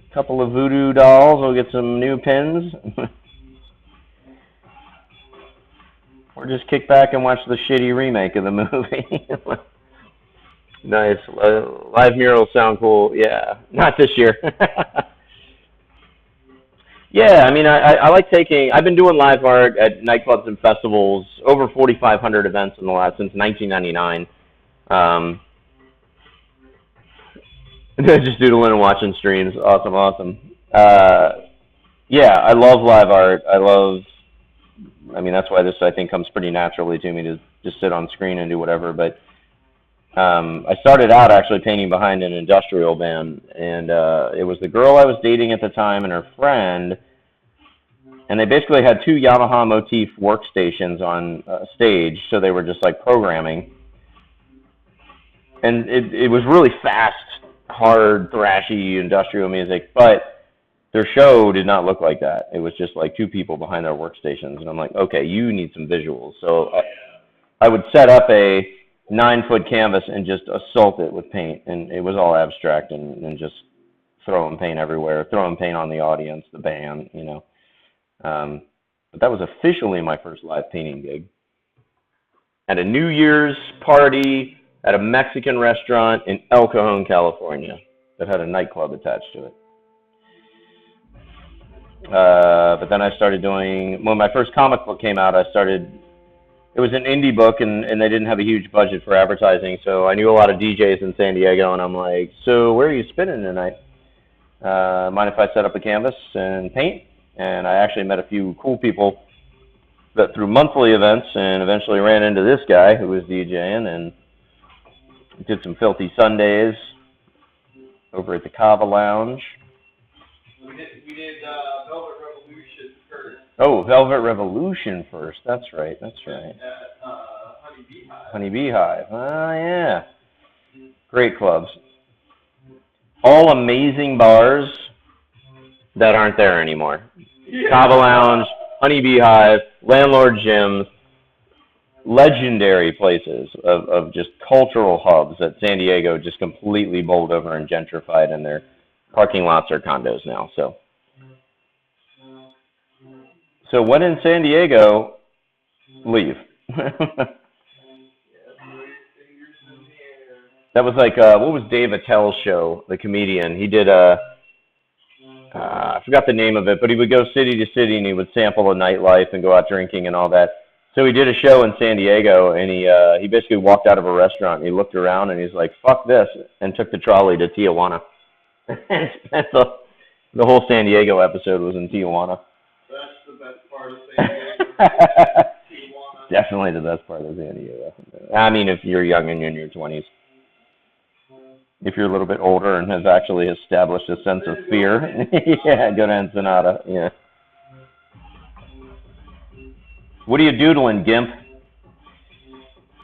A couple of voodoo dolls. We'll get some new pins. Or just kick back and watch the shitty remake of the movie. Nice. Live murals sound cool. Yeah. Not this year. Yeah, I mean, I like I've been doing live art at nightclubs and festivals, over 4,500 events since 1999. Just doodling and watching streams. Awesome. Yeah, I love live art. I mean, that's why this, I think, comes pretty naturally to me to just sit on screen and do whatever. But I started out actually painting behind an industrial band, and it was the girl I was dating at the time and her friend, and they basically had two Yamaha motif workstations on stage, so they were just like programming, and it was really fast, hard, thrashy industrial music, but their show did not look like that. It was just like two people behind their workstations, and I'm like, okay, you need some visuals. So I would set up a 9-foot canvas and just assault it with paint, and it was all abstract and just throwing paint everywhere, throwing paint on the audience, the band, you know. But that was officially my first live painting gig. At a New Year's party at a Mexican restaurant in El Cajon, California, that had a nightclub attached to it. But then I started doing, when my first comic book came out, it was an indie book, and they didn't have a huge budget for advertising, so I knew a lot of DJs in San Diego, and I'm like, so where are you spinning tonight? Mind if I set up a canvas and paint? And I actually met a few cool people that through monthly events, and eventually ran into this guy who was DJing, and did some filthy Sundays over at the Cava Lounge. We did Velvet Revolution first. Oh, Velvet Revolution first. That's right. That's right. At Honey Beehive. Honey Beehive. Oh, yeah. Great clubs. All amazing bars that aren't there anymore. Yeah. Cava Lounge, Honey Beehive, Landlord Gyms, legendary places of just cultural hubs that San Diego just completely bowled over and gentrified, and their parking lots are condos now. So when in San Diego, leave. That was like, what was Dave Attell's show, the comedian? He did I forgot the name of it, but he would go city to city and he would sample the nightlife and go out drinking and all that. So he did a show in San Diego, and he basically walked out of a restaurant and he looked around and he's like, fuck this, and took the trolley to Tijuana. And the whole San Diego episode was in Tijuana. That's the best part of San Diego. Tijuana. Definitely the best part of San Diego. I mean, if you're young and you're in your 20s. If you're a little bit older and has actually established a sense of fear, yeah, go to Ensenada, yeah. What are you doodling, Gimp?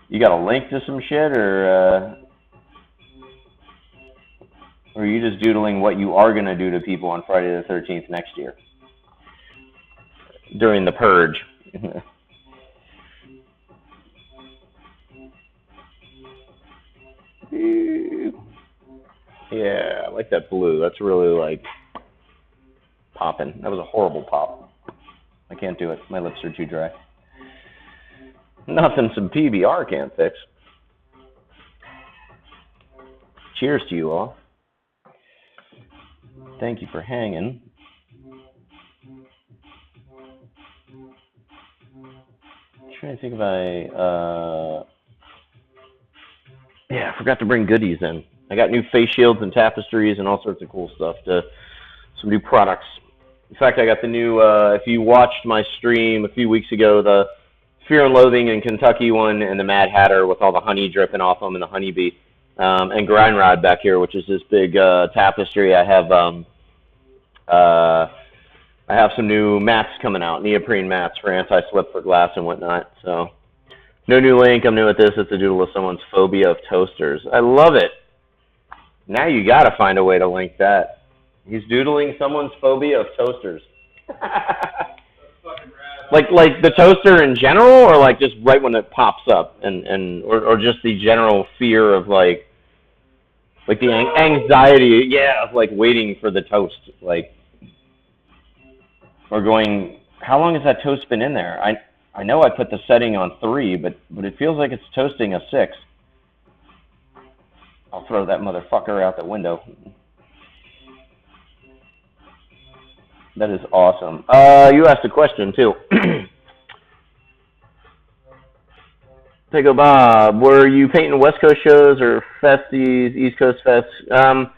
You got a link to some shit, or are you just doodling what you are going to do to people on Friday the 13th next year? During the purge. Yeah, I like that blue. That's really, like, popping. That was a horrible pop. I can't do it. My lips are too dry. Nothing some PBR can't fix. Cheers to you all. Thank you for hanging. I'm trying to think if yeah, I forgot to bring goodies in. I got new face shields and tapestries and all sorts of cool stuff, some new products. In fact, I got the new, if you watched my stream a few weeks ago, the Fear and Loathing in Kentucky one, and the Mad Hatter with all the honey dripping off them, and the honeybee, and Grind Rod back here, which is this big tapestry. I have some new mats coming out, neoprene mats for anti-slip for glass and whatnot. So, no new link. I'm new at this. It's a doodle of someone's phobia of toasters. I love it. Now you got to find a way to link that. He's doodling someone's phobia of toasters. like the toaster in general, or like just right when it pops up, or just the general fear of like the anxiety, yeah, of like waiting for the toast, like, or going, how long has that toast been in there? I know I put the setting on 3, but it feels like it's toasting a 6. I'll throw that motherfucker out the window. That is awesome. You asked a question, too. Pego Bob, were you painting West Coast shows or festies, East Coast fests?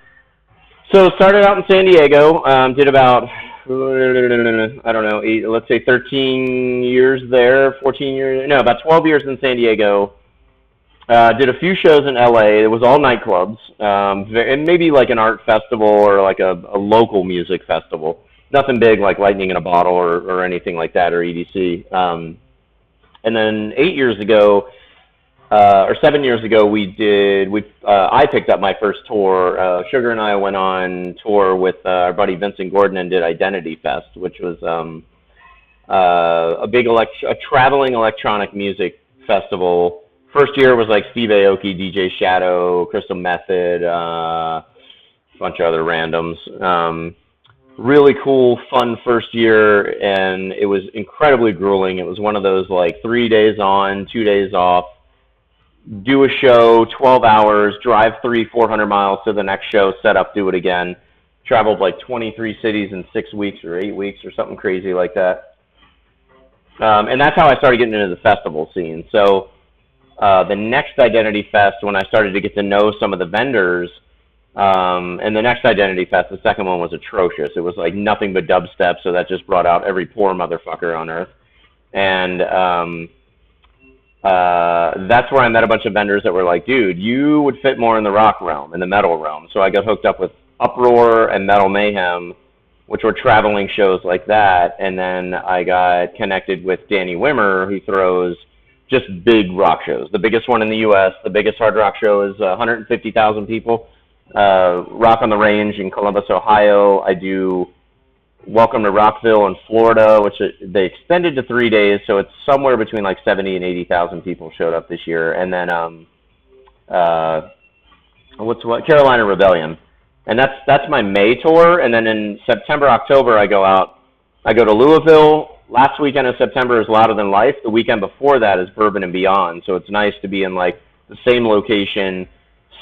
So started out in San Diego, did about, I don't know, let's say 13 years there, 14 years, no, about 12 years in San Diego. Did a few shows in LA. It was all nightclubs, and maybe like an art festival or like a local music festival. Nothing big like Lightning in a Bottle or anything like that or EDC. And then 8 years ago, or 7 years ago, I picked up my first tour. Sugar and I went on tour with our buddy Vincent Gordon and did Identity Fest, which was a big a traveling electronic music festival. First year was like Steve Aoki, DJ Shadow, Crystal Method, a bunch of other randoms. Really cool, fun first year, and it was incredibly grueling. It was one of those like 3 days on, 2 days off, do a show, 12 hours, drive 400 miles to the next show, set up, do it again. Traveled like 23 cities in 6 weeks or 8 weeks or something crazy like that. And that's how I started getting into the festival scene. So the next Identity Fest, when I started to get to know some of the vendors, and the next Identity Fest, the second one was atrocious. It was like nothing but dubstep, so that just brought out every poor motherfucker on earth. And that's where I met a bunch of vendors that were like, dude, you would fit more in the rock realm, in the metal realm. So I got hooked up with Uproar and Metal Mayhem, which were traveling shows like that. And then I got connected with Danny Wimmer, who throws just big rock shows. The biggest one in the U.S., the biggest hard rock show is 150,000 people. Rock on the Range in Columbus, Ohio. I do Welcome to Rockville in Florida, which they extended to 3 days, so it's somewhere between like 70 and 80,000 people showed up this year. And then Carolina Rebellion, and that's my May tour. And then in September, October, I go to Louisville. Last weekend of September is Louder Than Life. The weekend before that is Bourbon and Beyond. So it's nice to be in like the same location,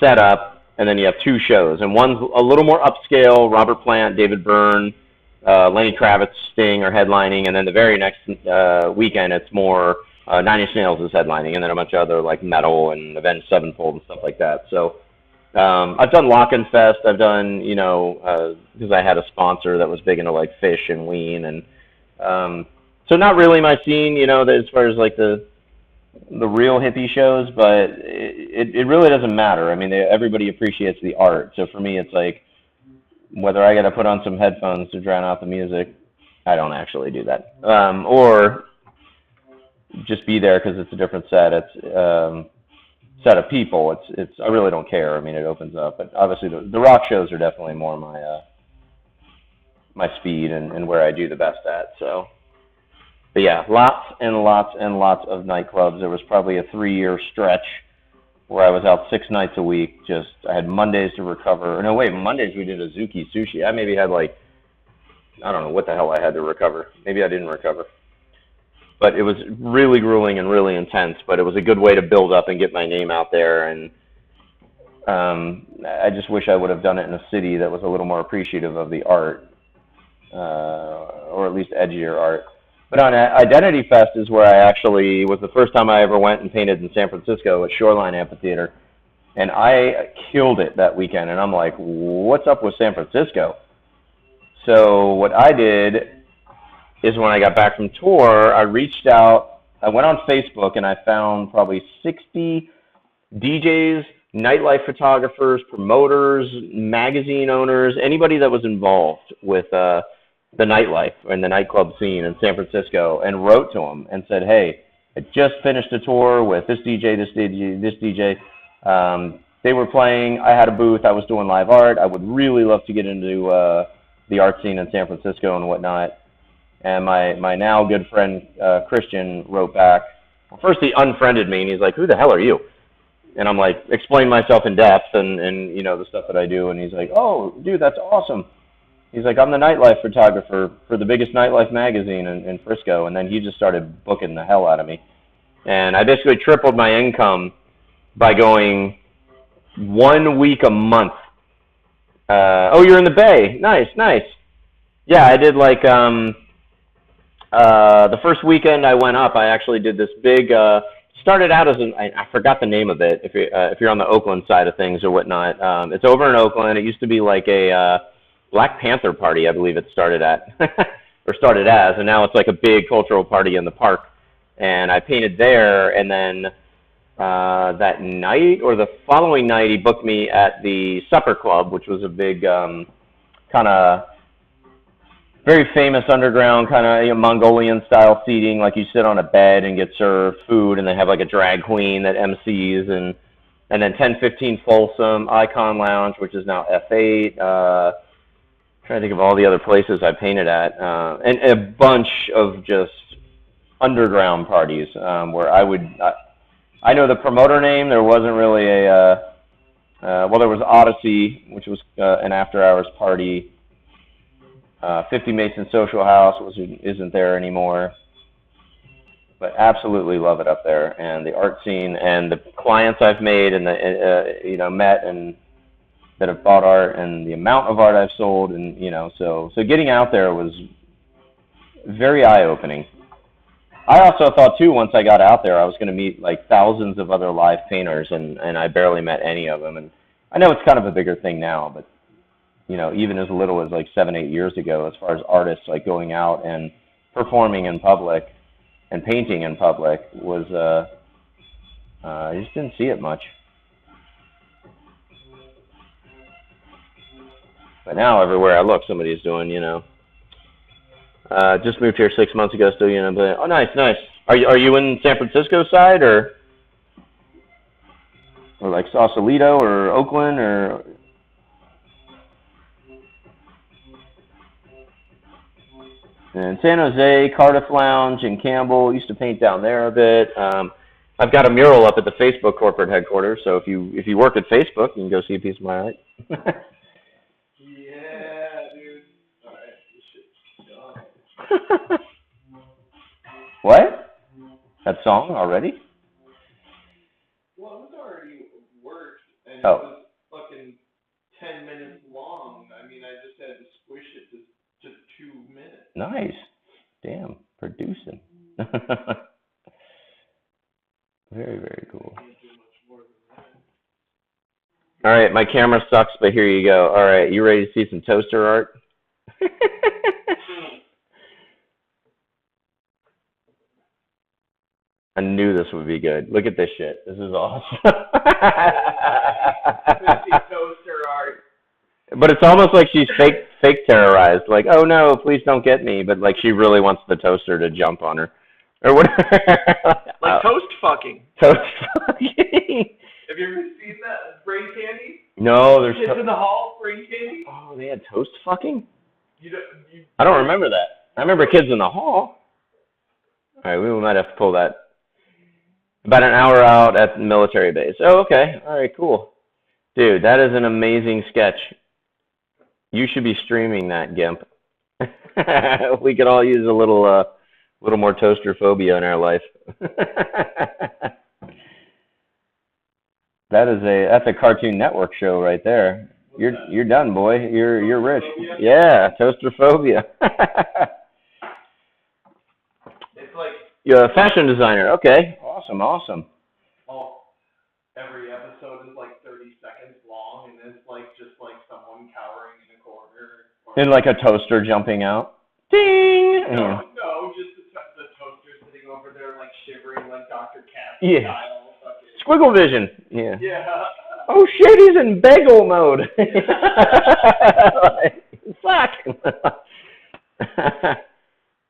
set up, and then you have two shows. And one's a little more upscale, Robert Plant, David Byrne, Lenny Kravitz, Sting are headlining. And then the very next weekend, it's more Nine Inch Nails is headlining, and then a bunch of other like metal and Avenged Sevenfold and stuff like that. So I've done Lock-In Fest. I've done, because I had a sponsor that was big into like Fish and Lean, and so not really my scene, as far as like the real hippie shows, but it really doesn't matter. I mean, everybody appreciates the art. So for me, it's like whether I got to put on some headphones to drown out the music, I don't actually do that, or just be there because it's a different set. It's set of people. I really don't care. I mean, it opens up, but obviously the rock shows are definitely more my speed and where I do the best at. So, but yeah, lots and lots and lots of nightclubs. There was probably a 3-year stretch where I was out 6 nights a week. I had Mondays to recover. No, wait, Mondays we did Azuki Sushi. I maybe had I don't know what the hell I had to recover. Maybe I didn't recover. But it was really grueling and really intense, but it was a good way to build up and get my name out there. And I just wish I would have done it in a city that was a little more appreciative of the art, or at least edgier art. But on Identity Fest is where I actually was the first time I ever went and painted in San Francisco at Shoreline Amphitheater. And I killed it that weekend. And I'm like, what's up with San Francisco? So what I did is when I got back from tour, I reached out, I went on Facebook, and I found probably 60 DJs, nightlife photographers, promoters, magazine owners, anybody that was involved with the nightlife and the nightclub scene in San Francisco, and wrote to them and said, hey, I just finished a tour with this DJ, this DJ, this DJ. They were playing, I had a booth, I was doing live art. I would really love to get into the art scene in San Francisco and whatnot. And my now good friend Christian wrote back. Well, first he unfriended me, and he's like, who the hell are you? And I'm like, explain myself in depth and the stuff that I do. And he's like, oh, dude, that's awesome. He's like, I'm the nightlife photographer for the biggest nightlife magazine in Frisco. And then he just started booking the hell out of me. And I basically tripled my income by going 1 week a month. Oh, you're in the Bay. Nice, nice. Yeah, I did like the first weekend I went up, I actually did this big, started out as I forgot the name of it, if you're on the Oakland side of things or whatnot. It's over in Oakland. It used to be like a Black Panther party, I believe it started at, or started as, and now it's like a big cultural party in the park. And I painted there, and then that night or the following night, he booked me at the Supper Club, which was a big kind of very famous underground kind of Mongolian style seating. Like you sit on a bed and get served food, and they have like a drag queen that MCs, and then 1015 Folsom, Icon Lounge, which is now F8. Trying to think of all the other places I painted at, and a bunch of just underground parties where I know the promoter name. There wasn't really well, there was Odyssey, which was an after-hours party. 50 Mason Social House isn't there anymore. But absolutely love it up there, and the art scene, and the clients I've made, and the met, and that have bought art, and the amount of art I've sold, and so getting out there was very eye-opening. I also thought too, once I got out there, I was going to meet like thousands of other live painters, and I barely met any of them. And I know it's kind of a bigger thing now, but even as little as like 7-8 years ago, as far as artists like going out and performing in public and painting in public was, I just didn't see it much. But now everywhere I look, somebody's doing, just moved here 6 months ago, still, but, oh, nice. Are you in San Francisco side, or like Sausalito or Oakland, or? And San Jose, Cardiff Lounge, and Campbell. Used to paint down there a bit. I've got a mural up at the Facebook corporate headquarters, so if you work at Facebook, you can go see a piece of my art. Yeah, dude. All right, this shit's done. What? That song already? Well, it was already worked, and it Oh. was fucking 10 minutes long. I mean, I just had to squish it to 2 minutes. Nice. Damn, producing. Very, very cool. Can't do much more than that. All right, my camera sucks, but here you go. All right, you ready to see some toaster art? I knew this would be good. Look at this shit. This is awesome. 50 toaster art. But it's almost like she's fake terrorized. Like, oh no, please don't get me. But like she really wants the toaster to jump on her, or whatever. Like toast fucking. Toast fucking. Have you ever seen that brain candy? No, there's. Kids in the hall, brain candy. Oh, they had toast fucking. You I don't remember that. I remember Kids in the Hall. All right, we might have to pull that. About an hour out at the military base. Oh, okay. All right, cool. Dude, that is an amazing sketch. You should be streaming that, Gimp. We could all use a little more toaster phobia in our life. That's a Cartoon Network show right there. You're done, boy. You're rich. Yeah, toaster phobia. It's like You're a fashion designer. Okay. Awesome. Every episode is like 30 seconds long, and it's like just like someone cowering in a corner. And like a toaster jumping out. Ding! No, just the toaster sitting over there like shivering like Dr. Cat style. Squiggle vision. Yeah. Yeah. Oh shit, he's in bagel mode. Fuck.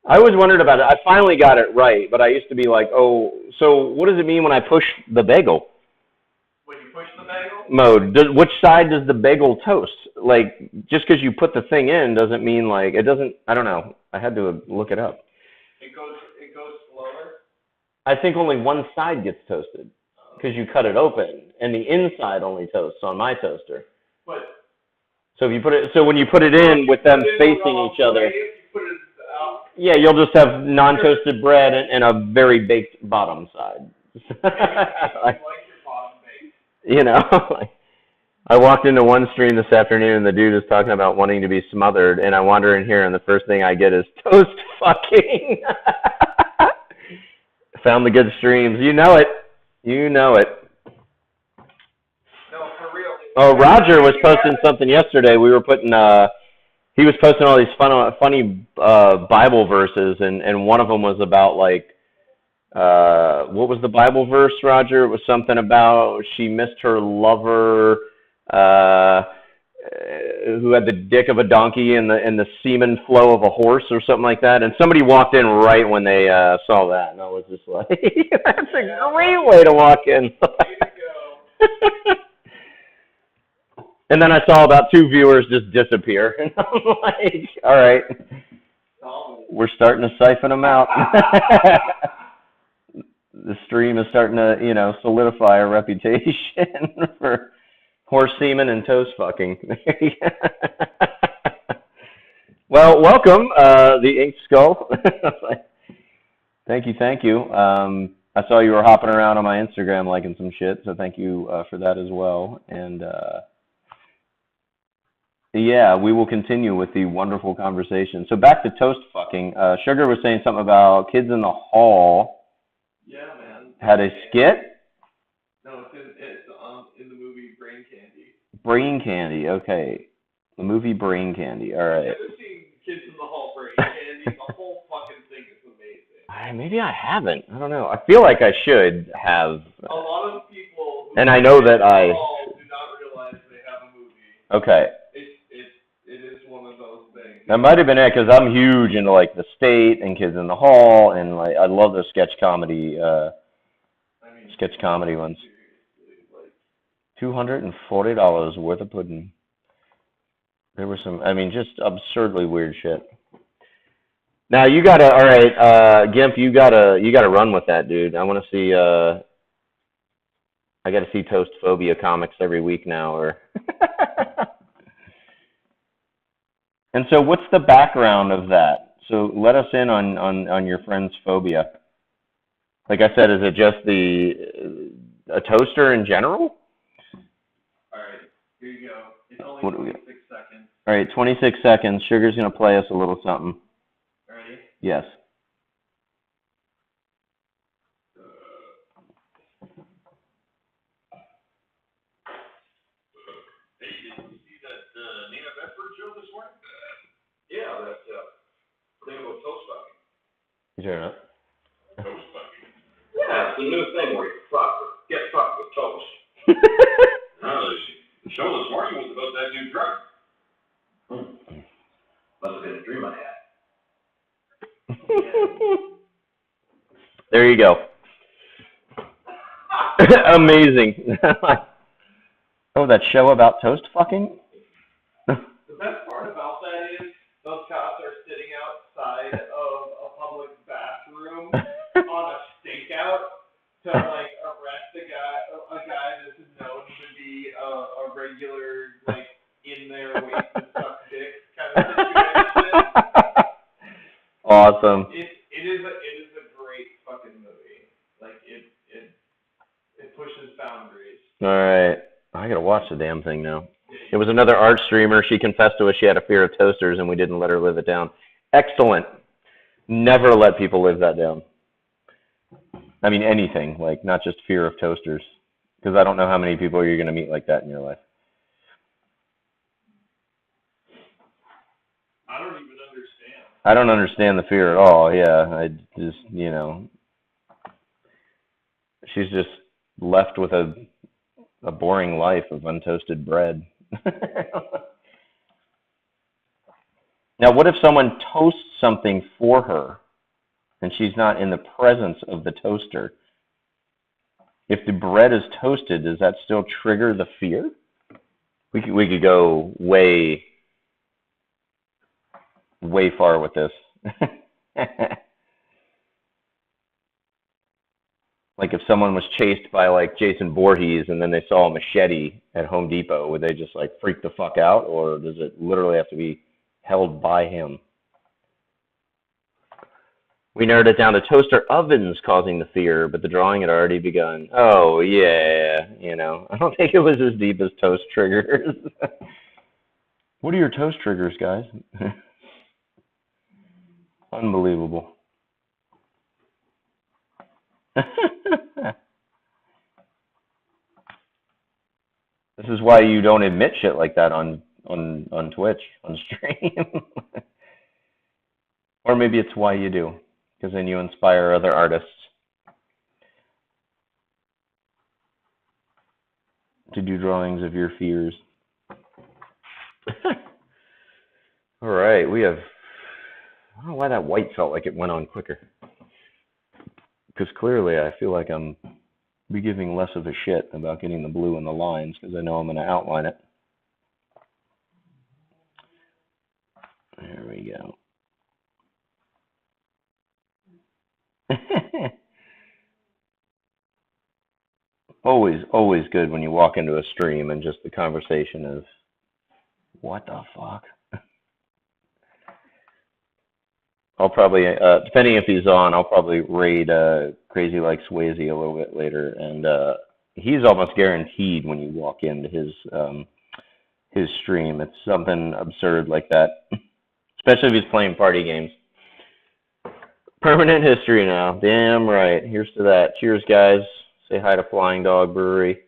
I always wondered about it. I finally got it right, but I used to be like, oh, so what does it mean when I push the bagel? When you push the bagel? Mode. Which side does the bagel toast? Like, just because you put the thing in doesn't mean like, it doesn't, I don't know. I had to look it up. It goes slower? I think only one side gets toasted because you cut it open, and the inside only toasts on my toaster. But so when you put it in with them facing each other, yeah, you'll just have non-toasted bread and a very baked bottom side. like your bottom bake. I walked into one stream this afternoon, and the dude is talking about wanting to be smothered, and I wander in here, and the first thing I get is toast fucking. Found the good streams. You know it. No, for real. Oh, Roger was posting something yesterday. We were putting, he was posting all these funny Bible verses, and one of them was about like, What was the Bible verse, Roger? It was something about she missed her lover, who had the dick of a donkey and the semen flow of a horse or something like that. And somebody walked in right when they saw that, and I was just like, that's a great way to walk in. And then I saw about 2 viewers just disappear, and I'm like, all right, we're starting to siphon them out. The stream is starting to, solidify a reputation for horse semen and toast fucking. Well, welcome, the Ink Skull. Thank you. I saw you were hopping around on my Instagram liking some shit, so thank you for that as well. And yeah, we will continue with the wonderful conversation. So back to toast fucking. Sugar was saying something about Kids in the Hall. Yeah, man. Had a skit? No, it's in the movie Brain Candy. Brain Candy, okay. The movie Brain Candy, all right. Have you ever seen Kids in the Hall Brain Candy? The whole fucking thing is amazing. Maybe I haven't. I don't know. I feel like I should have. A lot of people who and I know that I do not realize they have a movie. Okay. It is one of those things. That might have been it, because I'm huge into like The State and Kids in the Hall, and like I love those sketch comedy ones. $240 worth of pudding. There was some, just absurdly weird shit. Now you gotta, all right, Gimp, you gotta run with that, dude. I want to see, I gotta see Toast Phobia comics every week now, or. And so, what's the background of that? So let us in on your friend's phobia. Like I said, is it just a toaster in general? All right, here you go. It's only What do we 26 seconds. All right, 26 seconds. Sugar's gonna play us a little something. Ready? Yes. Hey, did you see that Nina Bedford show this morning? Yeah, that thing about toast fucking. You turn it up. Toast fucking. Yeah, it's the new thing where you get fucked with toast. The show this morning was about that new drug. Must have been a dream I had. There you go. Amazing. Oh, that show about toast fucking? The best part about that is those cops are sitting outside of a public bathroom on a stakeout to like arrest a guy that's known to be a regular like in there waiting to suck dick kind of situation. Awesome. It is a great fucking movie. Like it pushes boundaries. All right. I gotta watch the damn thing now. It was another art streamer. She confessed to us she had a fear of toasters, and we didn't let her live it down. Excellent. Never let people live that down. I mean, anything, like not just fear of toasters, because I don't know how many people you're going to meet like that in your life. I don't even understand. I don't understand the fear at all. Yeah, I just, she's just left with a boring life of untoasted bread. Now, what if someone toasts something for her and she's not in the presence of the toaster? If the bread is toasted, does that still trigger the fear? We could go way far with this. Like if someone was chased by like Jason Voorhees and then they saw a machete at Home Depot, would they just like freak the fuck out, or does it literally have to be held by him? We narrowed it down to toaster ovens causing the fear, but the drawing had already begun. Oh yeah, I don't think it was as deep as toast triggers. What are your toast triggers, guys? Unbelievable. This is why you don't admit shit like that on Twitch, on stream. Or maybe it's why you do, because then you inspire other artists. to do drawings of your fears. All right, we have. I don't know why that white felt like it went on quicker. Because clearly I feel like I'm be giving less of a shit about getting the blue in the lines because I know I'm going to outline it. There we go. Always good when you walk into a stream and just the conversation is, what the fuck? I'll probably, depending if he's on, I'll probably raid Crazy Like Swayze a little bit later, and he's almost guaranteed when you walk into his stream. It's something absurd like that, especially if he's playing party games. Permanent history now. Damn right. Here's to that. Cheers, guys. Say hi to Flying Dog Brewery.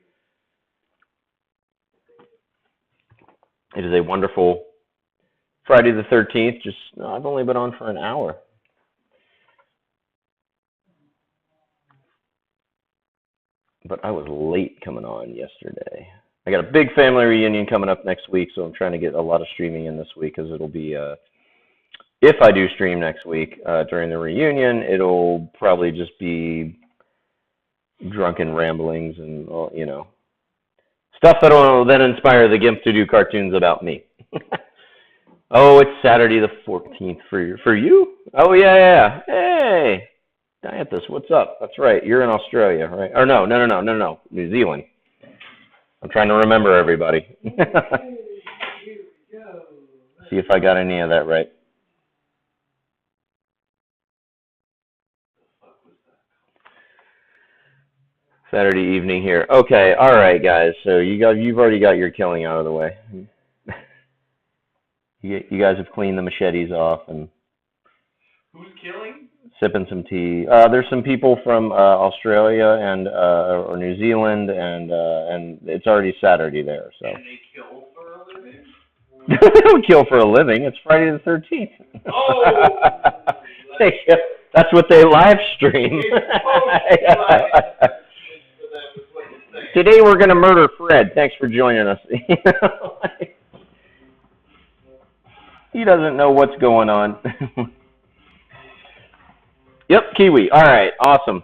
It is a wonderful Friday the 13th. I've only been on for an hour. But I was late coming on yesterday. I got a big family reunion coming up next week, so I'm trying to get a lot of streaming in this week because it'll be, if I do stream next week during the reunion, it'll probably just be drunken ramblings and, stuff that will then inspire the GIMP to do cartoons about me. Oh, it's Saturday the 14th for you? Oh, yeah. Hey, Dianthus, what's up? That's right. You're in Australia, right? Or no. New Zealand. I'm trying to remember everybody. See if I got any of that right. Saturday evening here. Okay, all right, guys. So you've already got your killing out of the way. You guys have cleaned the machetes off and. Who's killing? Sipping some tea. There's some people from Australia and or New Zealand, and it's already Saturday there. So. And they kill for a living? They don't kill for a living. It's Friday the 13th. Oh. That's what they live stream. Today we're going to murder Fred. Thanks for joining us. He doesn't know what's going on. Yep, Kiwi. All right, awesome.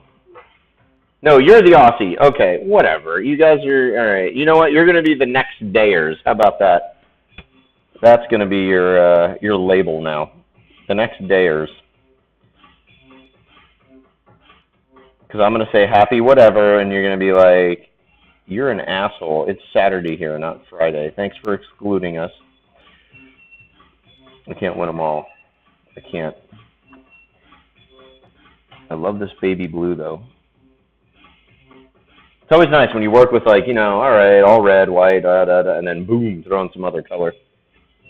No, you're the Aussie. Okay, whatever. You guys are, all right. You know what? You're going to be the next Dayers. How about that? That's going to be your label now. The next Dayers. Because I'm going to say happy whatever, and you're going to be like, you're an asshole. It's Saturday here, not Friday. Thanks for excluding us. I can't win them all. I can't. I love this baby blue, though. It's always nice when you work with, like, all right, all red, white, and then boom, throw in some other color.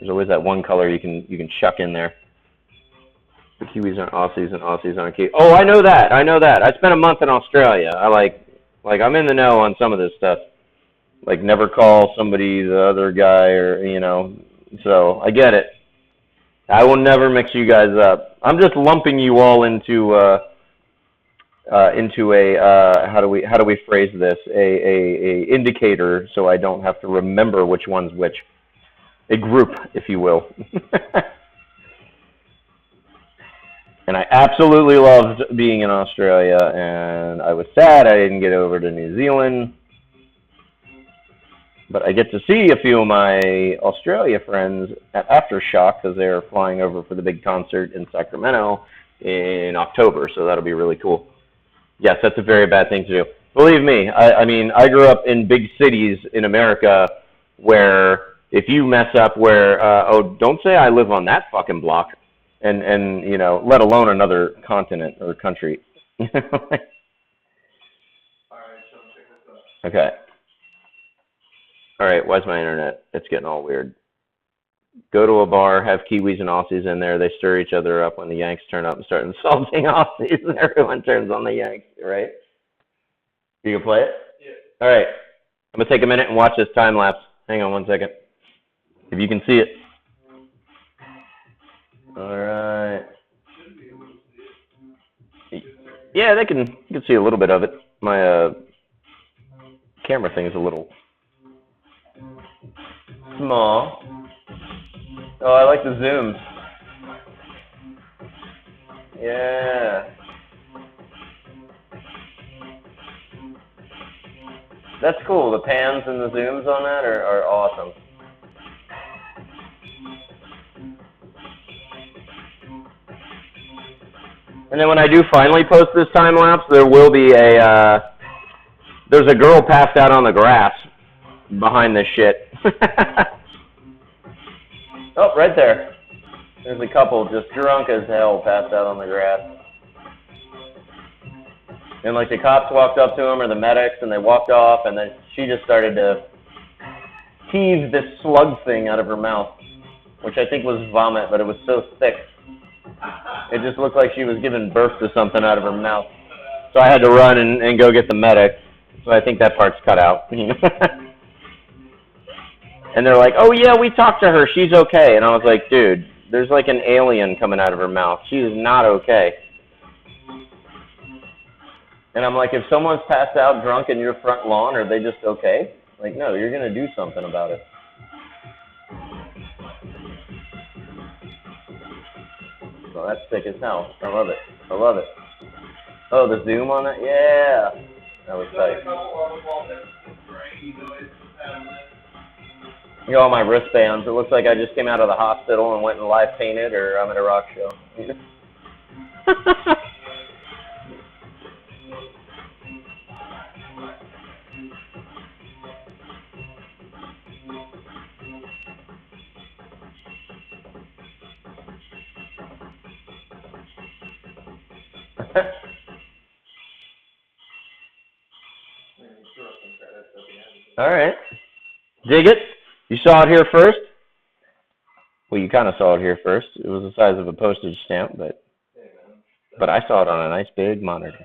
There's always that one color you can chuck in there. The Kiwis aren't Aussies, and Aussies aren't Kiwis. Oh, I know that. I spent a month in Australia. I like I'm in the know on some of this stuff. Like, never call somebody the other guy, or, so I get it. I will never mix you guys up. I'm just lumping you all into a how do we phrase this? A indicator, so I don't have to remember which one's which. A group, if you will. And I absolutely loved being in Australia, and I was sad I didn't get over to New Zealand. But I get to see a few of my Australia friends at Aftershock because they're flying over for the big concert in Sacramento in October, so that'll be really cool. Yes, that's a very bad thing to do. Believe me, I mean, I grew up in big cities in America where if you mess up don't say I live on that fucking block, and let alone another continent or country. All right, so check this out. Okay. All right, why's my internet? It's getting all weird. Go to a bar, have Kiwis and Aussies in there. They stir each other up when the Yanks turn up and start insulting Aussies, and everyone turns on the Yanks, right? You can play it? Yeah. All right. I'm going to take a minute and watch this time lapse. Hang on one second. If you can see it. All right. Yeah, you can see a little bit of it. My camera thing is a little Small. Oh, I like the zooms. Yeah. That's cool. The pans and the zooms on that are awesome. And then when I do finally post this time lapse, there will be there's a girl passed out on the grass behind this shit. Oh, right there. There's a couple just drunk as hell passed out on the grass. And like the cops walked up to them or the medics and they walked off and then she just started to heave this slug thing out of her mouth, which I think was vomit, but it was so thick. It just looked like she was giving birth to something out of her mouth. So I had to run and go get the medic. So I think that part's cut out. And they're like, oh yeah, we talked to her. She's okay. And I was like, dude, there's like an alien coming out of her mouth. She is not okay. And I'm like, if someone's passed out drunk in your front lawn, are they just okay? Like, no, you're going to do something about it. Oh, that's thick as hell. I love it. I love it. Oh, the zoom on it? Yeah. That was tight. You know, all my wristbands. It looks like I just came out of the hospital and went and live painted, or I'm at a rock show. All right. Dig it? You saw it here first? Well, you kind of saw it here first. It was the size of a postage stamp, but I saw it on a nice big monitor.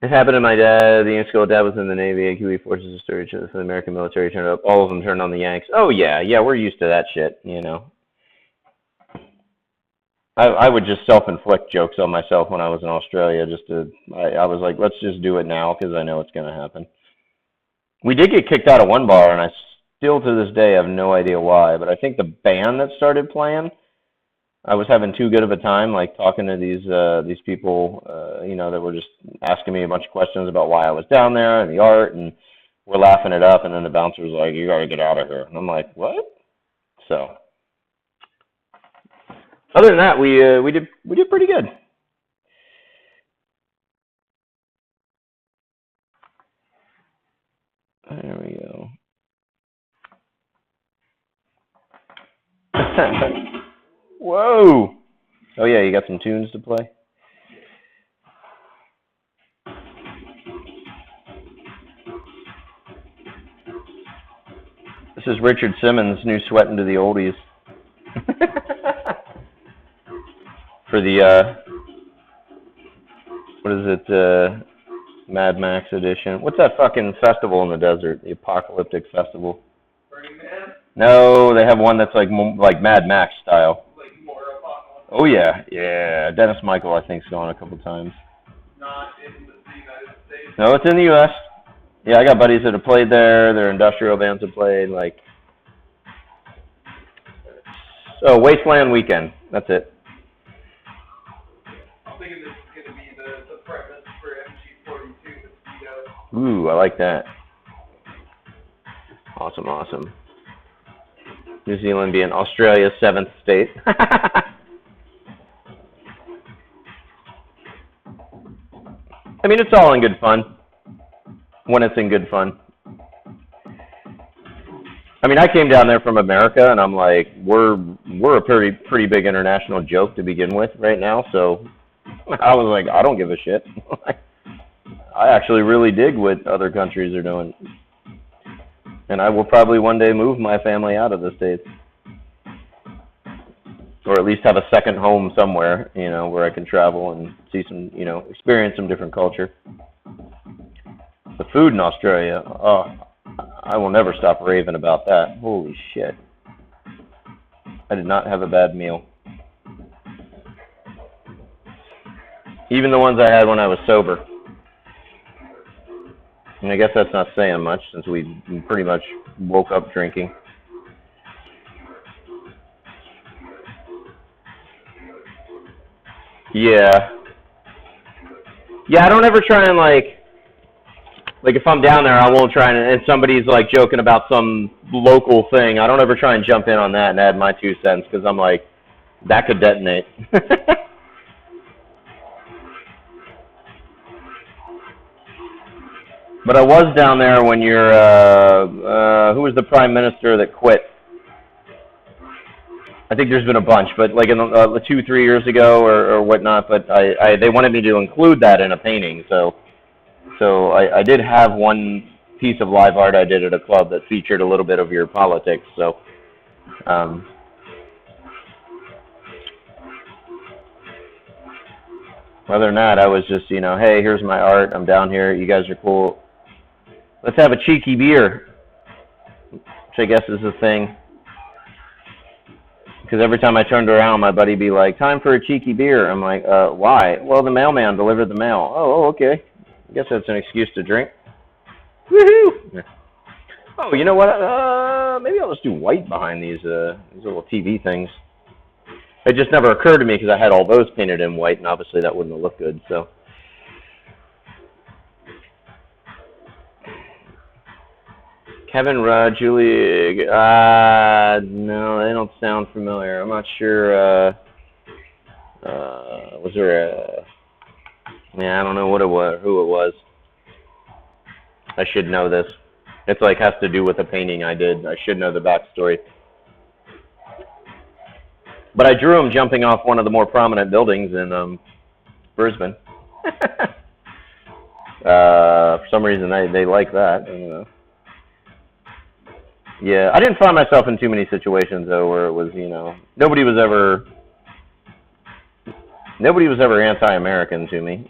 It happened to my dad. The young school dad was in the Navy. AQE forces to stir each other for the American military turned up. All of them turned on the Yanks. Oh, yeah, we're used to that shit, you know. I would just self-inflict jokes on myself when I was in Australia. I was like, let's just do it now because I know it's going to happen. We did get kicked out of one bar, and I still to this day have no idea why. But I think the band that started playing, I was having too good of a time, like talking to these people, you know, that were just asking me a bunch of questions about why I was down there and the art, and we're laughing it up. And then the bouncer was like, "You got to get out of here." And I'm like, "What?" So. Other than that, we did pretty good. There we go. Whoa! Oh yeah, you got some tunes to play? This is Richard Simmons' new Sweatin' to the Oldies. For the, what is it, Mad Max edition. What's that fucking festival in the desert? The Apocalyptic Festival. Burning Man? No, they have one that's like Mad Max style. Like more apocalyptic? Oh yeah. Dennis Michael, I think, has gone a couple times. Not in the United States? No, it's in the U.S. Yeah, I got buddies that have played there. Their industrial bands have played, like... Oh, Wasteland Weekend. That's it. I'm thinking this is going to be the premise for MG42 with Speedo. Ooh, I like that. Awesome. New Zealand being Australia's 7th state. I mean, it's all in good fun. When it's in good fun. I mean, I came down there from America, and I'm like, we're a pretty big international joke to begin with right now, so I was like, I don't give a shit. I actually really dig what other countries are doing. And I will probably one day move my family out of the States. Or at least have a second home somewhere, you know, where I can travel and see some, you know, experience some different culture. The food in Australia, oh, I will never stop raving about that. Holy shit. I did not have a bad meal. Even the ones I had when I was sober. And I guess that's not saying much since we pretty much woke up drinking. Yeah. Yeah, I don't ever try and like if I'm down there, I won't try and somebody's like joking about some local thing. I don't ever try and jump in on that and add my 2 cents because I'm like, that could detonate. But I was down there when you're, who was the prime minister that quit? I think there's been a bunch, but like in 2, 3 years ago or whatnot. But they wanted me to include that in a painting, so I did have one piece of live art I did at a club that featured a little bit of your politics. So, other than that, I was just, hey, here's my art. I'm down here. You guys are cool. Let's have a cheeky beer, which I guess is a thing. Because every time I turned around, my buddy'd be like, time for a cheeky beer. I'm like, why? Well, the mailman delivered the mail. Oh, okay. I guess that's an excuse to drink. Woohoo! Oh, you know what? Maybe I'll just do white behind these little TV things. It just never occurred to me because I had all those painted in white, and obviously that wouldn't have looked good, so. Kevin, Julie, no, they don't sound familiar. I'm not sure, was there a, yeah, I don't know what it was, who it was. I should know this. It's like has to do with the painting I did. I should know the backstory. But I drew him jumping off one of the more prominent buildings in Brisbane. For some reason, they like that. And, yeah, I didn't find myself in too many situations though where it was, nobody was ever anti-American to me,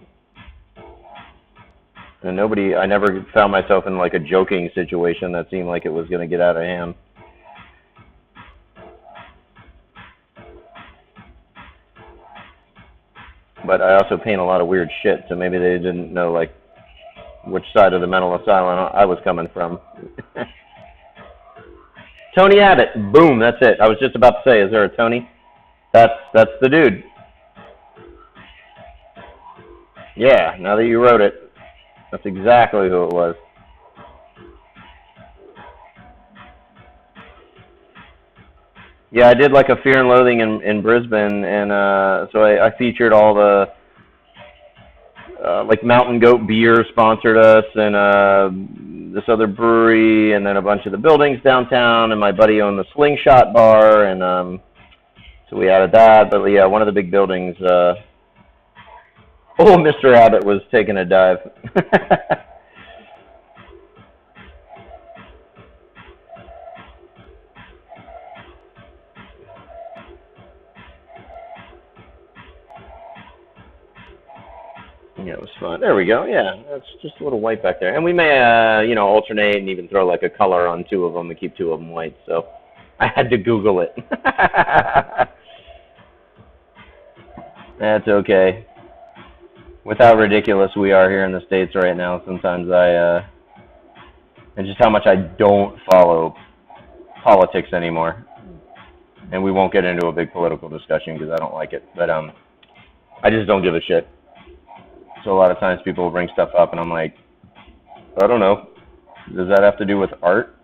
and I never found myself in like a joking situation that seemed like it was going to get out of hand. But I also paint a lot of weird shit, so maybe they didn't know like which side of the mental asylum I was coming from. Tony Abbott, boom, that's it. I was just about to say, is there a Tony? That's the dude. Yeah, now that you wrote it, that's exactly who it was. Yeah, I did like a Fear and Loathing in Brisbane, and so I featured all the, like Mountain Goat Beer sponsored us, and this other brewery, and then a bunch of the buildings downtown, and my buddy owned the Slingshot Bar, and so we added that. But yeah, one of the big buildings, Mr. Abbott was taking a dive. Yeah, it was fun. There we go. Yeah, that's just a little white back there. And we may, alternate and even throw like a color on 2 of them and keep 2 of them white. So I had to Google it. That's okay. With how ridiculous we are here in the States right now, sometimes and just how much I don't follow politics anymore. And we won't get into a big political discussion because I don't like it. But I just don't give a shit. So a lot of times people will bring stuff up, and I'm like, I don't know. Does that have to do with art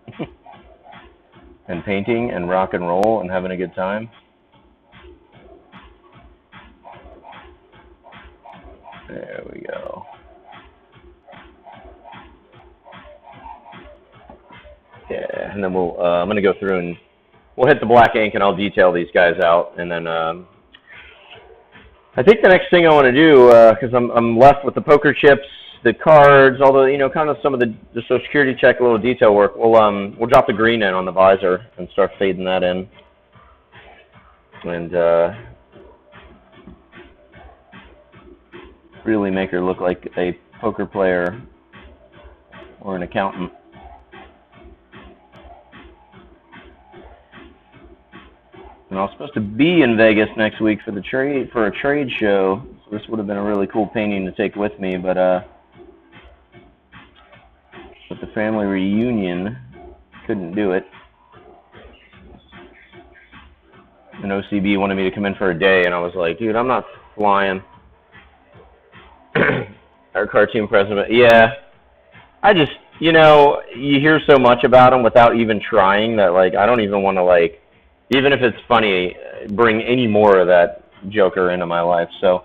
and painting and rock and roll and having a good time? There we go. Yeah, and then I'm going to go through and we'll hit the black ink, and I'll detail these guys out, and then I think the next thing I want to do, because I'm left with the poker chips, the cards, all the kind of some of the Social Security check, a little detail work. We'll drop the green in on the visor and start fading that in, and really make her look like a poker player or an accountant. And I was supposed to be in Vegas next week for a trade show. So this would have been a really cool painting to take with me, but at the family reunion. Couldn't do it. And OCB wanted me to come in for a day, and I was like, dude, I'm not flying. Our cartoon president, yeah. I just, you know, you hear so much about him without even trying that, like, I don't even want to, like, even if it's funny, bring any more of that Joker into my life, so.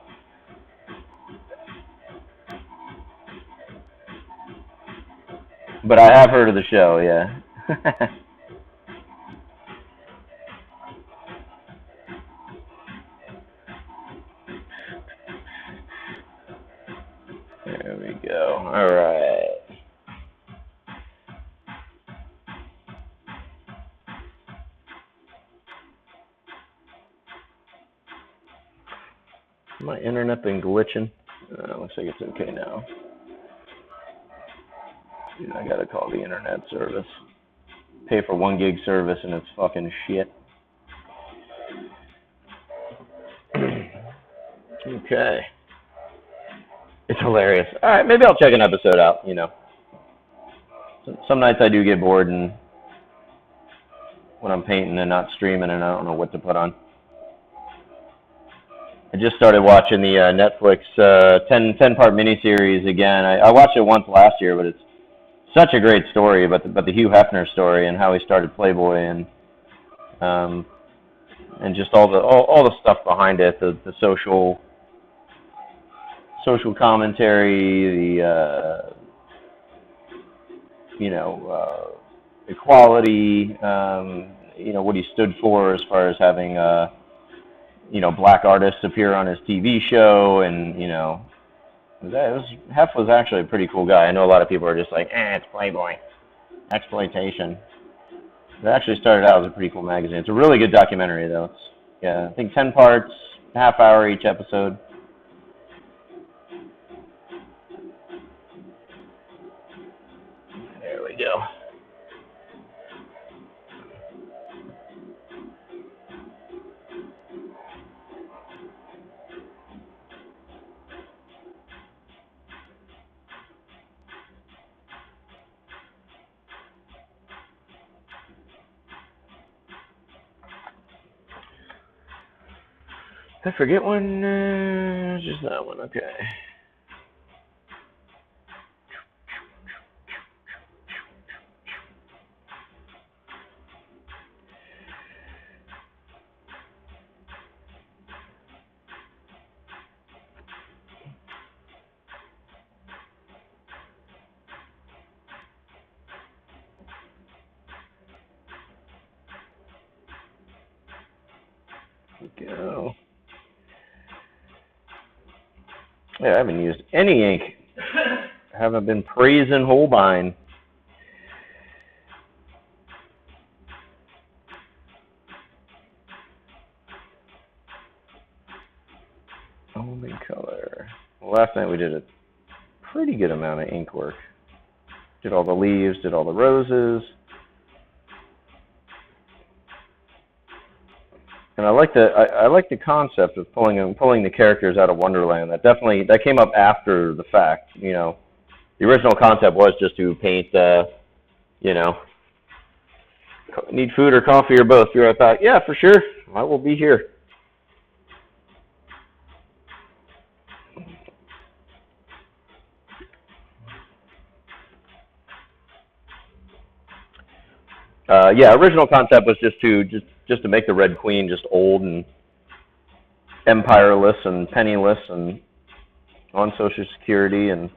But I have heard of the show, yeah. There we go. All right. My internet been glitching. Looks like it's okay now. Dude, I gotta call the internet service. Pay for 1 gig service and it's fucking shit. Okay. It's hilarious. All right, maybe I'll check an episode out, you know. Some nights I do get bored and when I'm painting and not streaming and I don't know what to put on. I just started watching the Netflix 10-part miniseries again. I watched it once last year, but it's such a great story about the Hugh Hefner story and how he started Playboy and just all the stuff behind it, the social commentary, the equality, what he stood for as far as having black artists appear on his TV show, and Hef was actually a pretty cool guy. I know a lot of people are just like, it's Playboy, exploitation. It actually started out as a pretty cool magazine. It's a really good documentary, though. I think 10 parts, half hour each episode. There we go. I forget one. Just that one. Okay. Go. Yeah, I haven't used any ink. I haven't been praising Holbein. Only color. Well, last night we did a pretty good amount of ink work. Did all the leaves, did all the roses. And I like the concept of pulling the characters out of Wonderland. That came up after the fact. The original concept was just to paint. Need food or coffee or both. I thought, yeah, for sure, I will be here. Original concept was just to make the Red Queen just old and empireless and penniless and on Social Security, and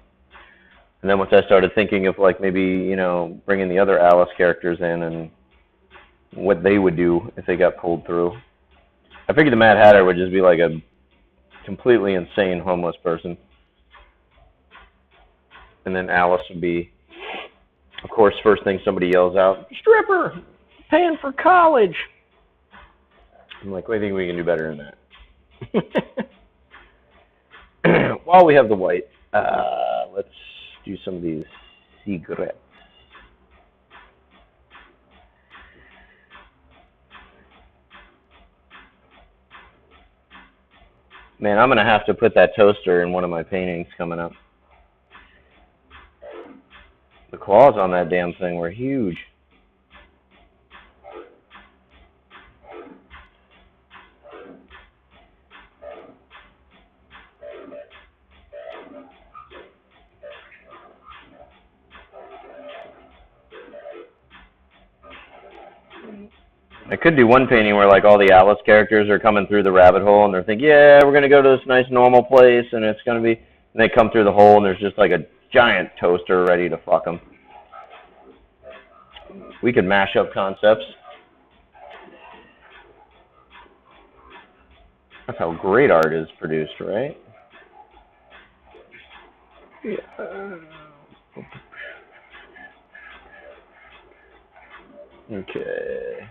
then once I started thinking of like maybe bringing the other Alice characters in and what they would do if they got pulled through, I figured the Mad Hatter would just be like a completely insane homeless person, and then Alice would be, of course, first thing somebody yells out, stripper, paying for college. I'm like, I think we can do better than that. While we have the white, let's do some of these cigarettes. Man, I'm going to have to put that toaster in one of my paintings coming up. The claws on that damn thing were huge. I could do one painting where like all the Alice characters are coming through the rabbit hole and they're thinking, yeah, we're gonna go to this nice normal place and it's gonna be, and they come through the hole and there's just like a giant toaster ready to fuck them. We could mash up concepts. That's how great art is produced, right? Yeah. Okay.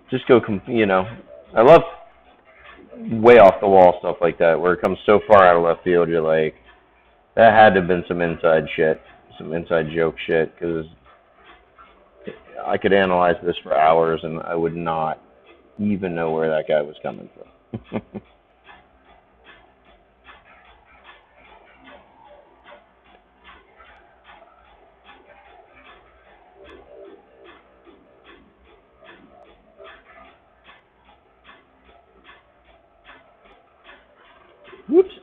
Just go, you know, I love way off the wall stuff like that where it comes so far out of left field you're like, that had to have been some inside shit, some inside joke shit, because I could analyze this for hours and I would not even know where that guy was coming from. Whoops.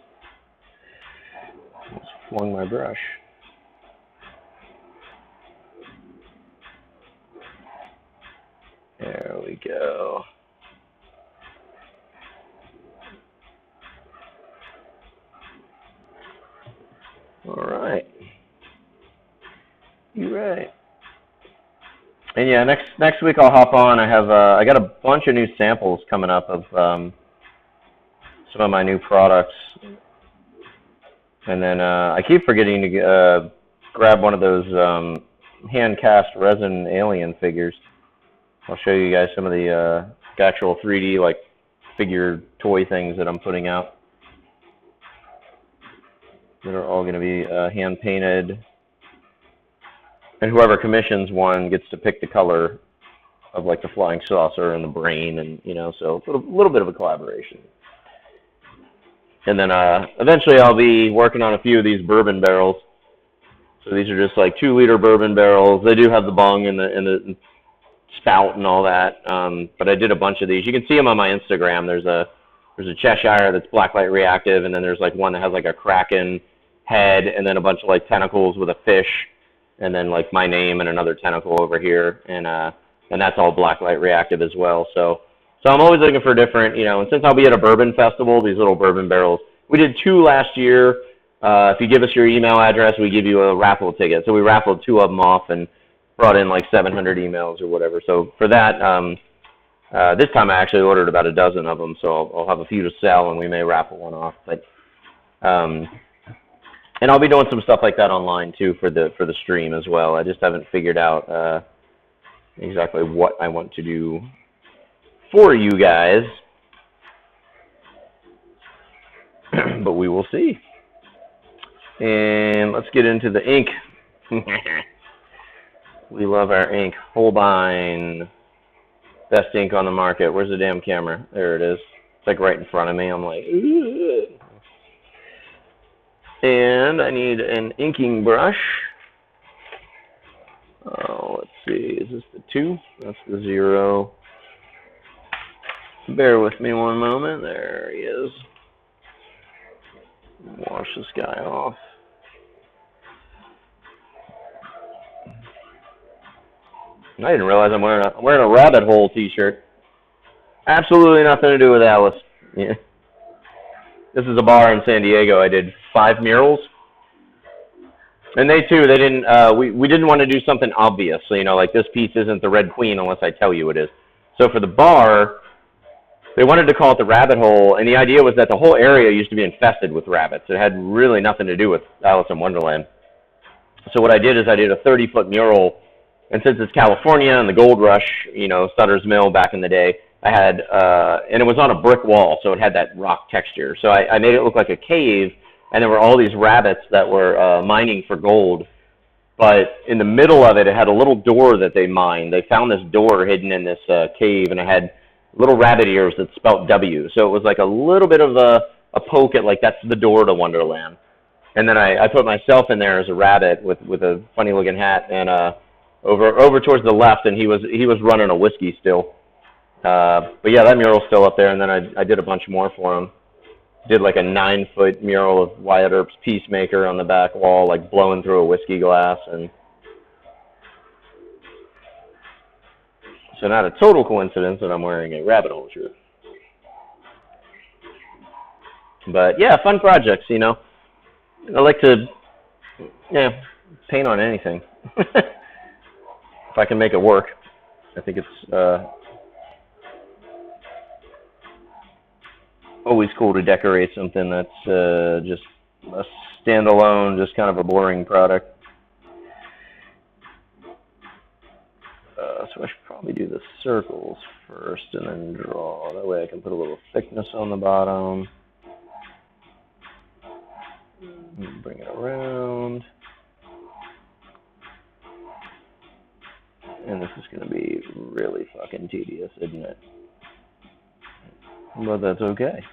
Almost flung my brush. There we go. All right. You're right. And yeah, next week I'll hop on. I got a bunch of new samples coming up of some of my new products, and then I keep forgetting to grab one of those hand cast resin alien figures. I'll show you guys some of the actual 3D like figure toy things that I'm putting out that are all going to be hand painted. And whoever commissions one gets to pick the color of like the flying saucer and the brain, and you know, so a little bit of a collaboration. And then eventually I'll be working on a few of these bourbon barrels. So these are just like 2-liter bourbon barrels. They do have the bung and the spout and all that. But I did a bunch of these. You can see them on my Instagram. There's a Cheshire that's blacklight reactive, and then there's like one that has like a kraken head, and then a bunch of like tentacles with a fish, and then like my name and another tentacle over here, and that's all blacklight reactive as well. So I'm always looking for different, you know, and since I'll be at a bourbon festival, these little bourbon barrels, we did 2 last year. If you give us your email address, we give you a raffle ticket. So we raffled 2 of them off and brought in like 700 emails or whatever. So for that, this time I actually ordered about a dozen of them, so I'll have a few to sell and we may raffle one off. But and I'll be doing some stuff like that online too for the stream as well. I just haven't figured out exactly what I want to do for you guys, but we will see. And let's get into the ink. We love our ink. Holbein, best ink on the market. Where's the damn camera? There it is. It's like right in front of me. I'm like, ugh. And I need an inking brush. Oh, let's see. Is this the 2? That's the 0. Bear with me one moment. There he is. Wash this guy off. I didn't realize I'm wearing a rabbit hole t-shirt. Absolutely nothing to do with Alice. Yeah. This is a bar in San Diego. I did 5 murals. And they didn't, we didn't want to do something obvious. So, you know, like this piece isn't the Red Queen unless I tell you it is. So for the bar, they wanted to call it the Rabbit Hole, and the idea was that the whole area used to be infested with rabbits. It had really nothing to do with Alice in Wonderland. So what I did is I did a 30-foot mural, and since it's California and the gold rush, you know, Sutter's Mill back in the day, I had, and it was on a brick wall, so it had that rock texture. So I made it look like a cave, and there were all these rabbits that were mining for gold. But in the middle of it, it had a little door that they mined. They found this door hidden in this cave, and it had little rabbit ears that spelt W. So it was like a little bit of a a poke at like that's the door to Wonderland. And then I put myself in there as a rabbit with a funny looking hat and over towards the left, and he was running a whiskey still. But yeah, that mural's still up there, and then I did a bunch more for him. Did like a 9-foot mural of Wyatt Earp's Peacemaker on the back wall, like blowing through a whiskey glass, and so not a total coincidence that I'm wearing a rabbit hole shirt. But yeah, fun projects, you know. I like to, paint on anything. If I can make it work. I think it's always cool to decorate something that's just a standalone, just kind of a boring product. So I should probably do the circles first and then draw. That way I can put a little thickness on the bottom. Bring it around. And this is going to be really fucking tedious, isn't it? But that's okay.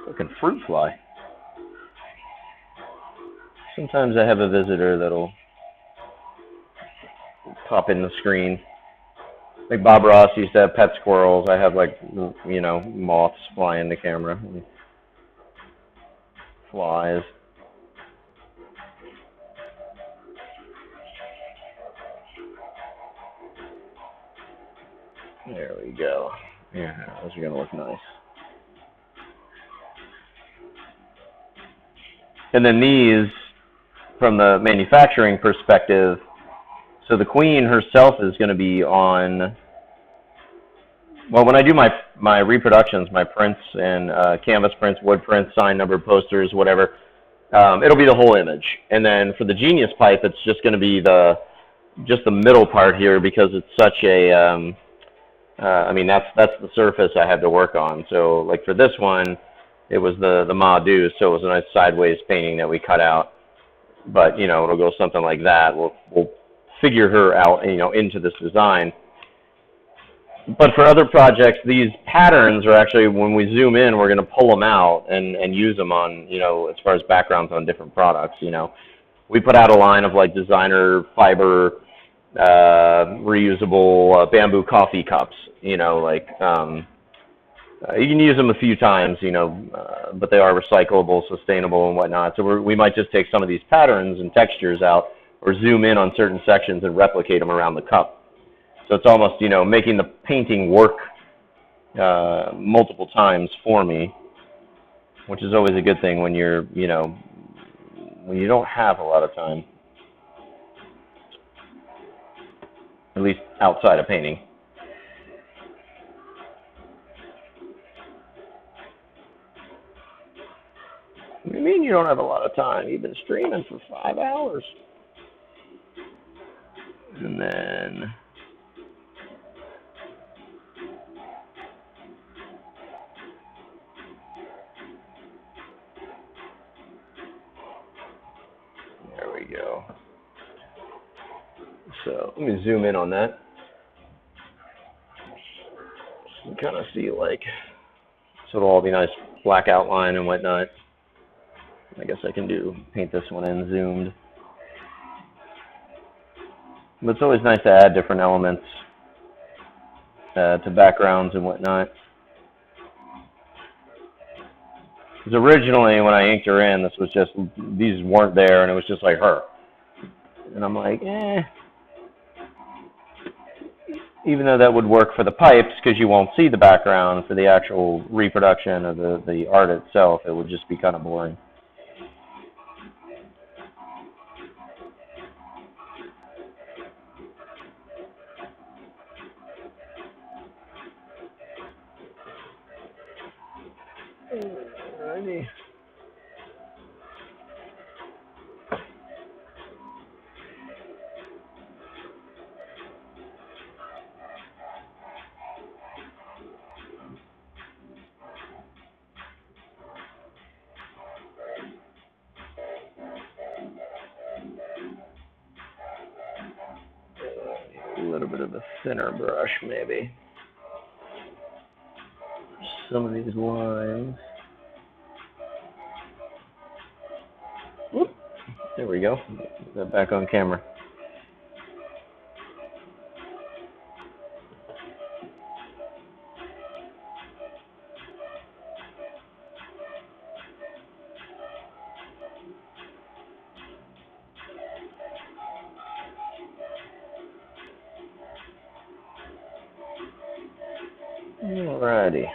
Fucking fruit fly. Sometimes I have a visitor that'll pop in the screen. Like Bob Ross used to have pet squirrels. I have like, you know, moths flying the camera. And flies. There we go. Yeah, those are going to look nice. And then these, from the manufacturing perspective, so the queen herself is going to be on, well, when I do my reproductions, my prints and canvas prints, wood prints, sign number posters, whatever, it'll be the whole image. And then for the Genius pipe, it's just going to be just the middle part here because it's such a, I mean, that's the surface I had to work on. So like for this one, it was the Ma Deuce, so it was a nice sideways painting that we cut out. But, you know, it'll go something like that. We'll figure her out, you know, into this design. But for other projects, these patterns are actually, when we zoom in, we're going to pull them out and use them on, you know, as far as backgrounds on different products, you know. We put out a line of, like, designer fiber, reusable bamboo coffee cups, you know, like, you can use them a few times, you know, but they are recyclable, sustainable, and whatnot. So we might just take some of these patterns and textures out or zoom in on certain sections and replicate them around the cup. So it's almost, you know, making the painting work multiple times for me, which is always a good thing when you're, you know, when you don't have a lot of time, at least outside of painting. What do you mean you don't have a lot of time? You've been streaming for 5 hours. And then there we go. So let me zoom in on that. You can kind of see, like, so it'll all be nice black outline and whatnot. I guess I can paint this one in zoomed. But it's always nice to add different elements to backgrounds and whatnot. Because originally, when I inked her in, these weren't there, and it was just like her. And I'm like, even though that would work for the pipes, because you won't see the background for the actual reproduction of the art itself, it would just be kind of boring. Alrighty. little bit of a thinner brush, maybe. Some of these lines. Whoop. There we go. Get that back on camera. Alrighty.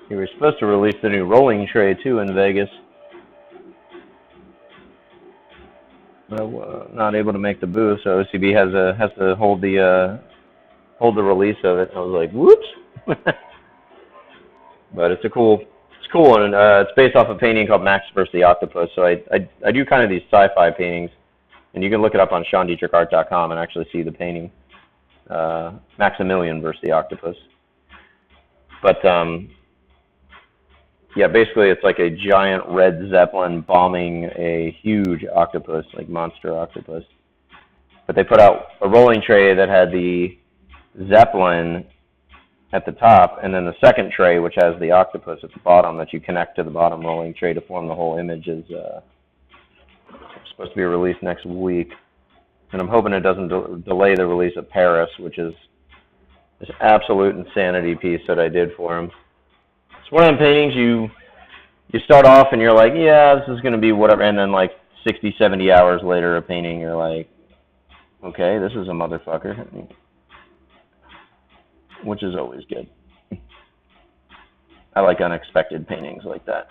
You were supposed to release the new rolling tray too in Vegas. Not able to make the booth, so OCB has to hold the release of it. I was like, whoops. But it's cool one, and it's based off a painting called Max vs. the Octopus. So I do kind of these sci-fi paintings, and you can look it up on SeanDietrichArt.com and actually see the painting, Maximilian vs. the Octopus. But yeah, basically it's like a giant red Zeppelin bombing a huge octopus, like monster octopus. But they put out a rolling tray that had the Zeppelin at the top, and then the second tray, which has the octopus at the bottom, that you connect to the bottom rolling tray to form the whole image, is supposed to be released next week. And I'm hoping it doesn't delay the release of Paris, which is this absolute insanity piece that I did for him. It's one of them paintings you start off and you're like, yeah, this is going to be whatever, and then like 60, 70 hours later, a painting, you're like, okay, this is a motherfucker. Which is always good. I like unexpected paintings like that.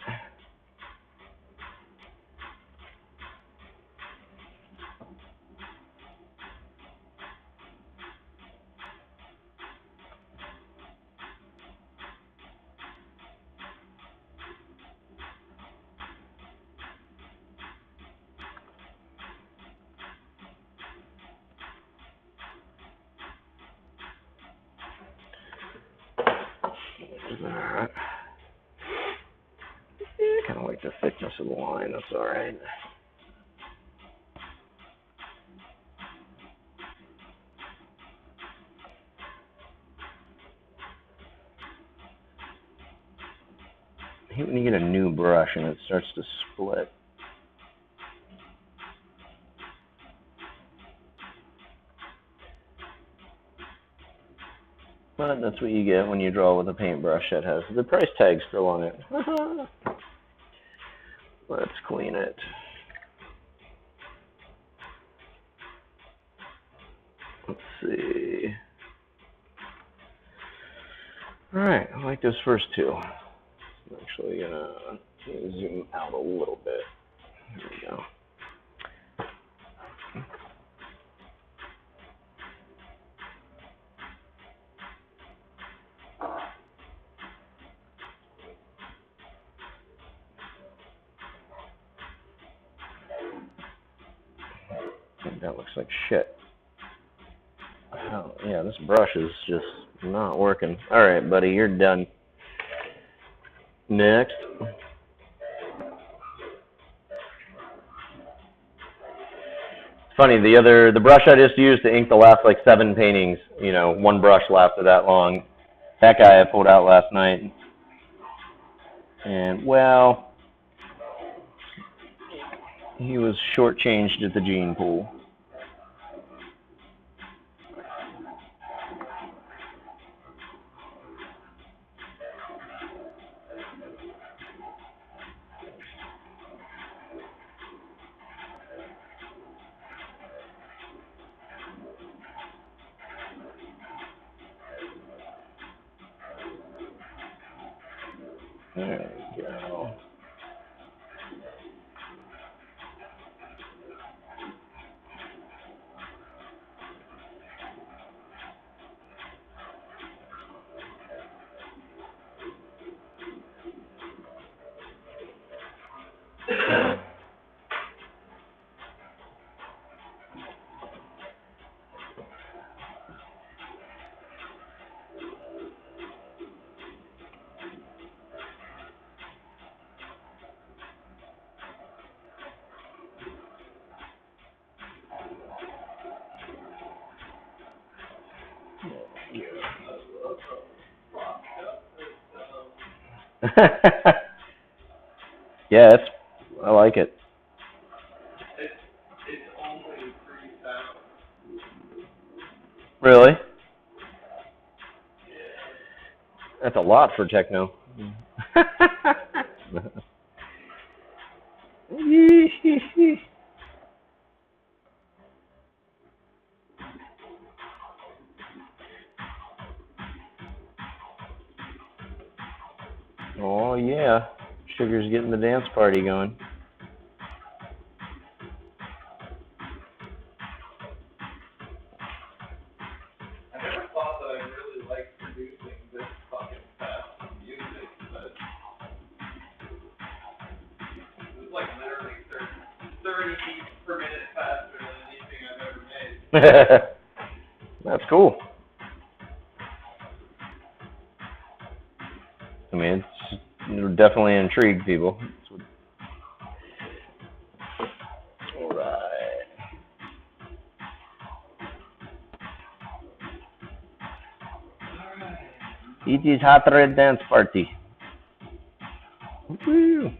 Alright. Yeah, kind of like the thickness of the line. That's all right. I hate when you get a new brush and it starts to split. But that's what you get when you draw with a paintbrush that has the price tag still on it. Let's clean it. Let's see. Alright, I like those first two. I'm actually gonna zoom out a little bit. There we go. I think that looks like shit. Oh, yeah, this brush is just not working. Alright, buddy, you're done. Next. Funny, the brush I just used to ink the last like 7 paintings, you know, one brush lasted that long. That guy I pulled out last night. And, well, he was shortchanged at the gene pool. There we go. Yeah, I like it. It's only 3 sounds. Really? Yeah. That's a lot for techno. Oh yeah, Sugar's getting the dance party going. I never thought that I really liked producing this fucking fast music, but it was like literally 30 beats per minute faster than anything I've ever made. That's cool. I mean, it'll definitely intrigue people. Alright. It is Hot Red Dance Party. Woo.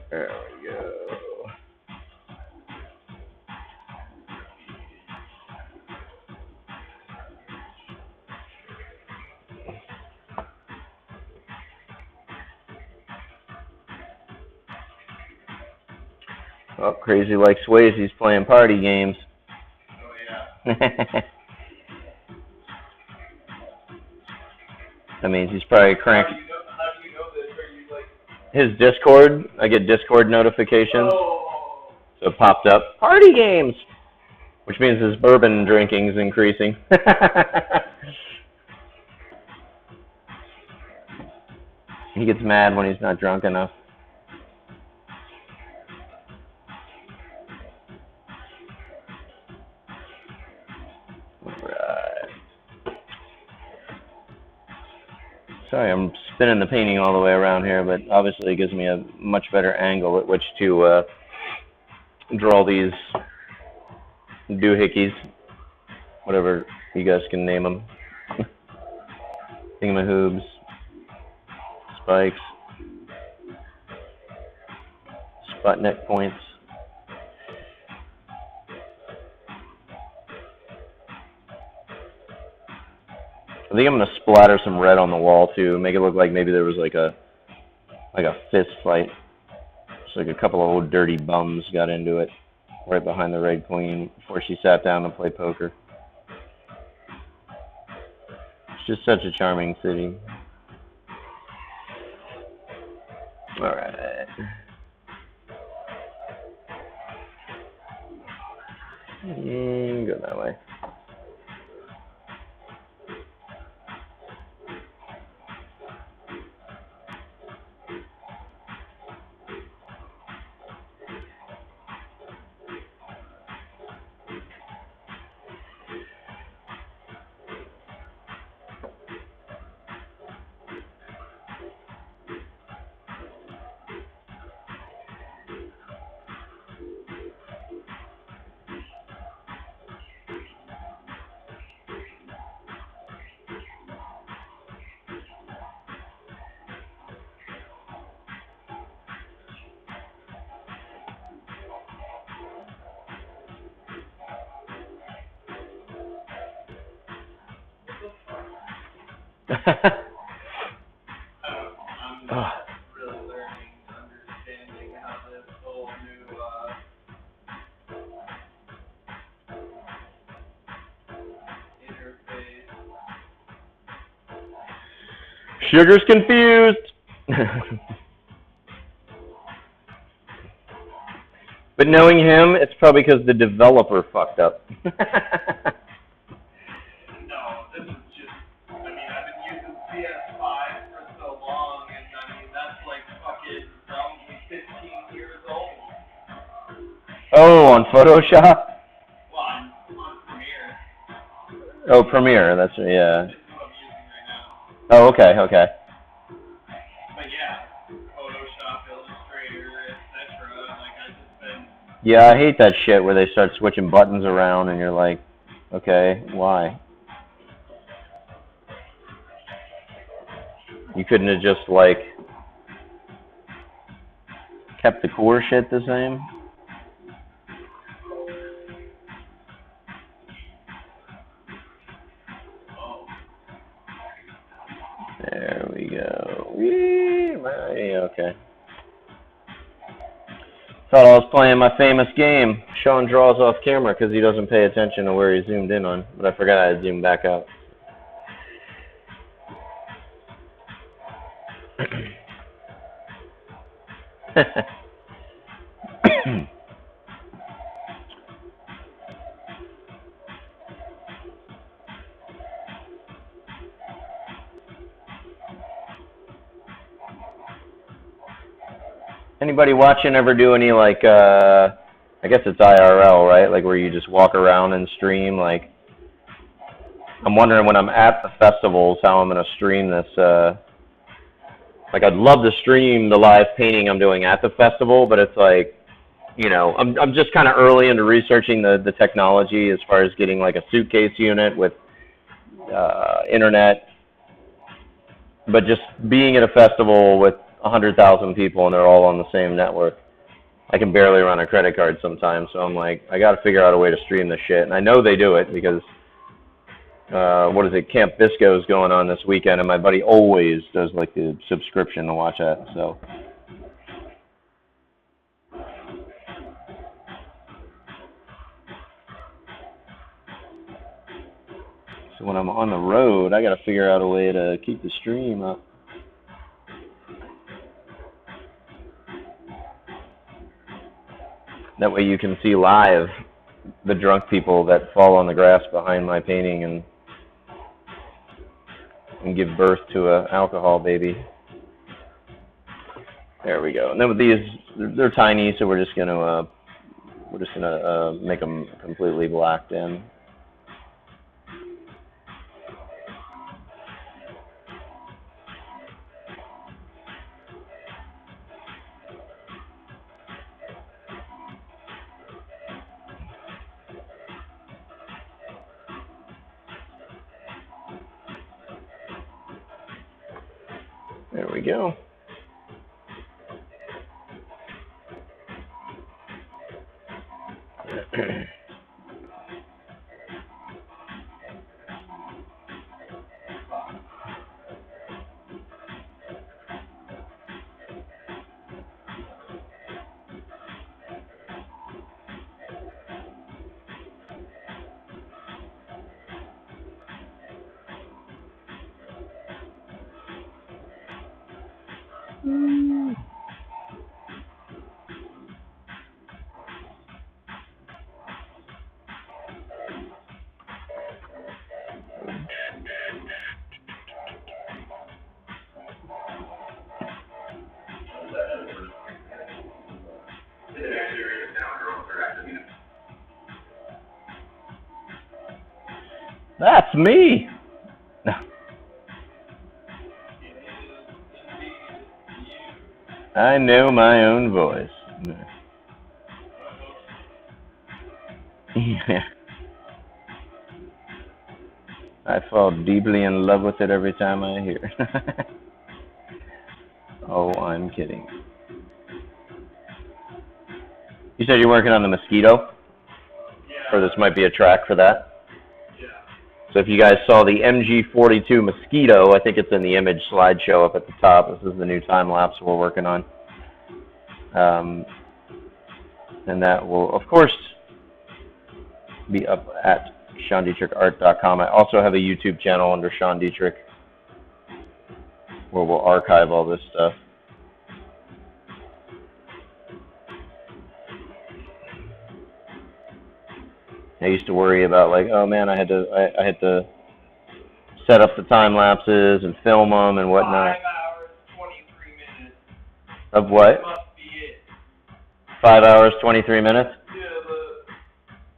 There we go. Oh, crazy like Swayze's playing party games. Oh yeah. That means he's probably cranking. How do you know this? Are you like His Discord, I get Discord notifications. Oh. So it popped up, party games, which means his bourbon drinking is increasing. He gets mad when he's not drunk enough. Right. Sorry, I'm spinning the painting all the way around here, but obviously it gives me a much better angle at which to draw these doohickeys, whatever you guys can name them. Thingamahoobs, spikes, Sputnik points. I think I'm gonna splatter some red on the wall too, make it look like maybe there was like a fist fight. Just like a couple of old dirty bums got into it right behind the Red Queen before she sat down to play poker. It's just such a charming city. Alright. Go that way. I'm not really learning, understanding how this whole new interface. Sugar's confused. But knowing him, it's probably because the developer fucked up. No, this is just, I mean, I've been using CS5 for so long, and I mean, that's like fucking probably 15 years old. Oh, on Photoshop? Well, I'm on Premiere. Oh, Premiere, that's, yeah. This is what I'm using right now. Oh, okay. But yeah, Photoshop, Illustrator, etc. Like, I've just been Yeah, I hate that shit where they start switching buttons around and you're like, okay, why? You couldn't have just, like, kept the core shit the same? There we go. Whee! Okay. Thought I was playing my famous game. Sean draws off camera because he doesn't pay attention to where he zoomed in on, but I forgot I had zoomed back out. Anybody watching ever do any, like, I guess it's IRL, right? Like where you just walk around and stream, like, I'm wondering when I'm at the festivals how I'm going to stream this, like I'd love to stream the live painting I'm doing at the festival, but it's like, you know, I'm just kind of early into researching the technology as far as getting like a suitcase unit with internet, but just being at a festival with 100,000 people and they're all on the same network. I can barely run a credit card sometimes, so I'm like, I got to figure out a way to stream this shit. And I know they do it because, what is it, Camp Bisco is going on this weekend, and my buddy always does like the subscription to watch that, so. So when I'm on the road, I got to figure out a way to keep the stream up. That way you can see live the drunk people that fall on the grass behind my painting and give birth to a alcohol baby. There we go. And then with these, they're tiny, so we're just gonna make them completely blacked in. There we go. That's me. I know my own voice. Yeah. I fall deeply in love with it every time I hear it. Oh, I'm kidding. You said you're working on the Mosquito? Yeah. Or this might be a track for that? Yeah. So if you guys saw the MG42 Mosquito, I think it's in the image slideshow up at the top. This is the new time lapse we're working on. And that will, of course, be up at SeanDietrichArt.com. I also have a YouTube channel under Sean Dietrich where we'll archive all this stuff. I used to worry about like, oh man, I had to set up the time lapses and film them and whatnot. 5 hours, 23 minutes. Of what? That must be it. 5 hours, 23 minutes? Yeah,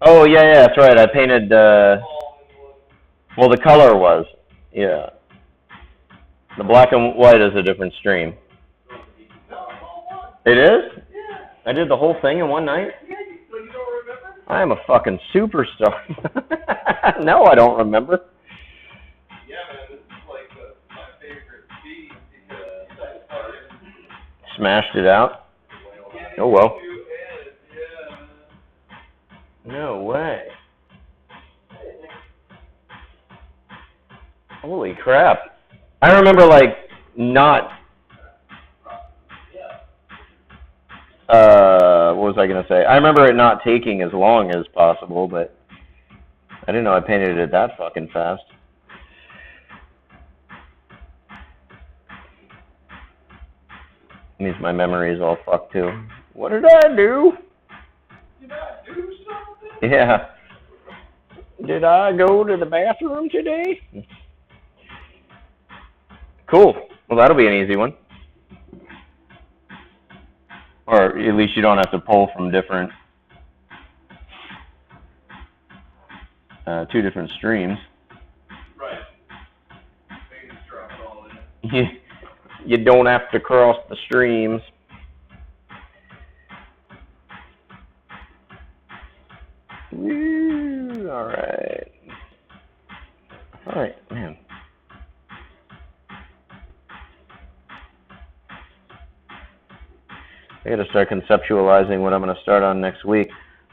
Oh yeah, that's right. I painted. Well, the color was, yeah. The black and white is a different stream. It is? Yeah. I did the whole thing in one night? Yeah, you I am a fucking superstar. No, I don't remember. Yeah, man, this is like my favorite scene because I started Smashed it out. getting Oh, well. into it. Yeah. No way. Holy crap. I remember, like, not, what was I going to say? I remember it not taking as long as possible, but I didn't know I painted it that fucking fast. Means my memory is all fucked, too. What did I do? Did I do something? Yeah. Did I go to the bathroom today? Cool. Well, that'll be an easy one. Or at least you don't have to pull from different, two different streams. Right. Maybe just drop it all in. You don't have to cross the streams. Woo, all right. All right, man. I got to start conceptualizing what I'm going to start on next week.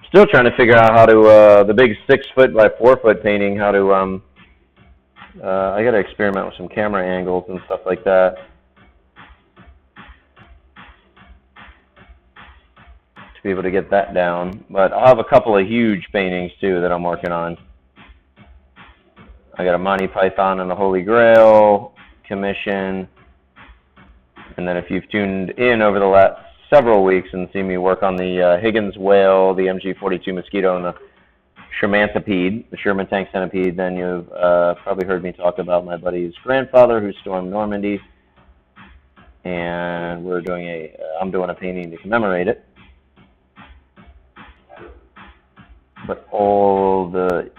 Still trying to figure out how to, the big 6 foot by 4 foot painting, how to, I got to experiment with some camera angles and stuff like that. To be able to get that down. But I'll have a couple of huge paintings too that I'm working on. I got a Monty Python and the Holy Grail commission. And then if you've tuned in over the last several weeks and seen me work on the Higgins whale, the MG42 mosquito, and the Shermanthepede, the Sherman tank centipede, then you've probably heard me talk about my buddy's grandfather who stormed Normandy. And I'm doing a painting to commemorate it. But all the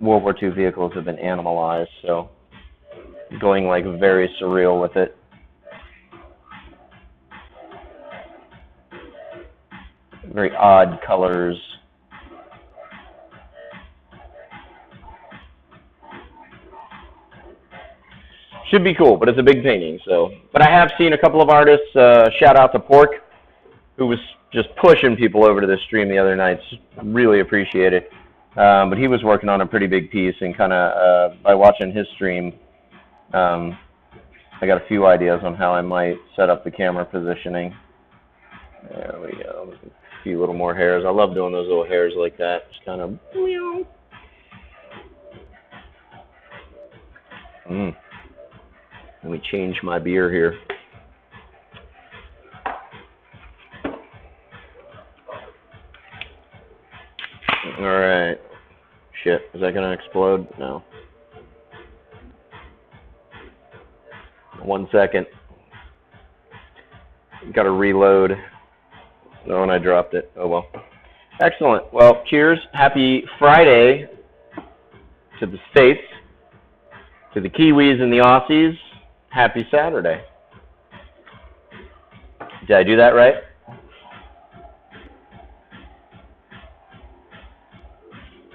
World War II vehicles have been animalized, so going like very surreal with it. Very odd colors. Should be cool, but it's a big painting, so. But I have seen a couple of artists, shout out to Pork, who was just pushing people over to this stream the other night. Really appreciate it. But he was working on a pretty big piece, and kind of, by watching his stream, I got a few ideas on how I might set up the camera positioning. There we go. A few little more hairs. I love doing those little hairs like that. Just kind of. Let me change my beer here. All right. Shit. Is that going to explode? No. 1 second. Got to reload. Oh, and I dropped it. Oh, well. Excellent. Well, cheers. Happy Friday to the States, to the Kiwis and the Aussies. Happy Saturday. Did I do that right?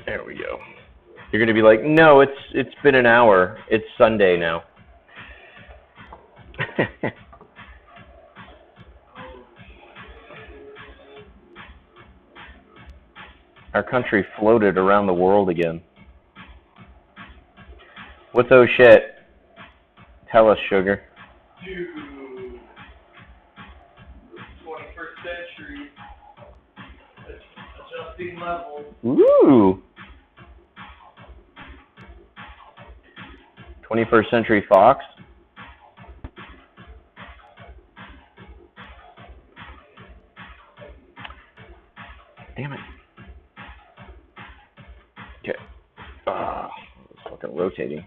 There we go. You're going to be like, no, it's been an hour. It's Sunday now. Our country floated around the world again. What's oh shit? Tell us, sugar. Dude. 21st century. Adjusting levels. Ooh. 21st Century Fox. Damn it. Okay. It's fucking rotating.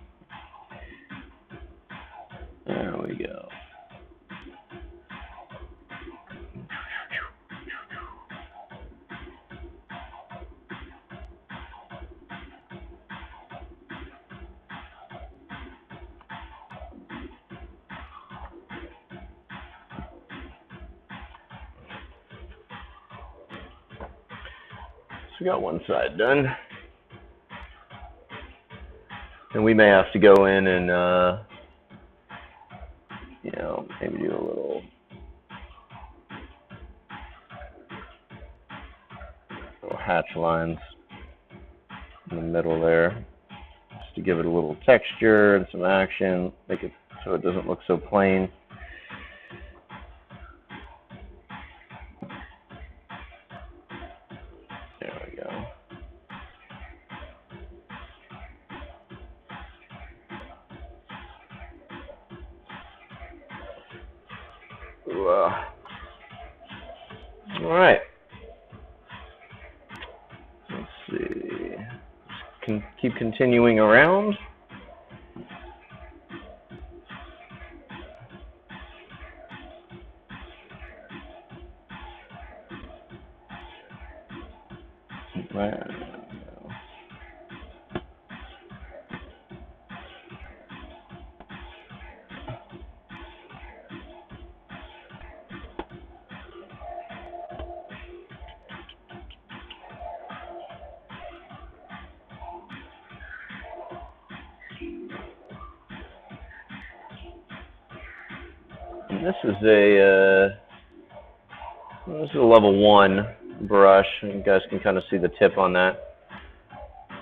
There we go. we got one side done. And we may have to go in and, you know, maybe do a little hatch lines in the middle there, just to give it a little texture and some action, make it so it doesn't look so plain. There we go. Ooh, all right. Let's see. Keep continuing around. Right. And this is a level 1 brush. You guys can kind of see the tip on that.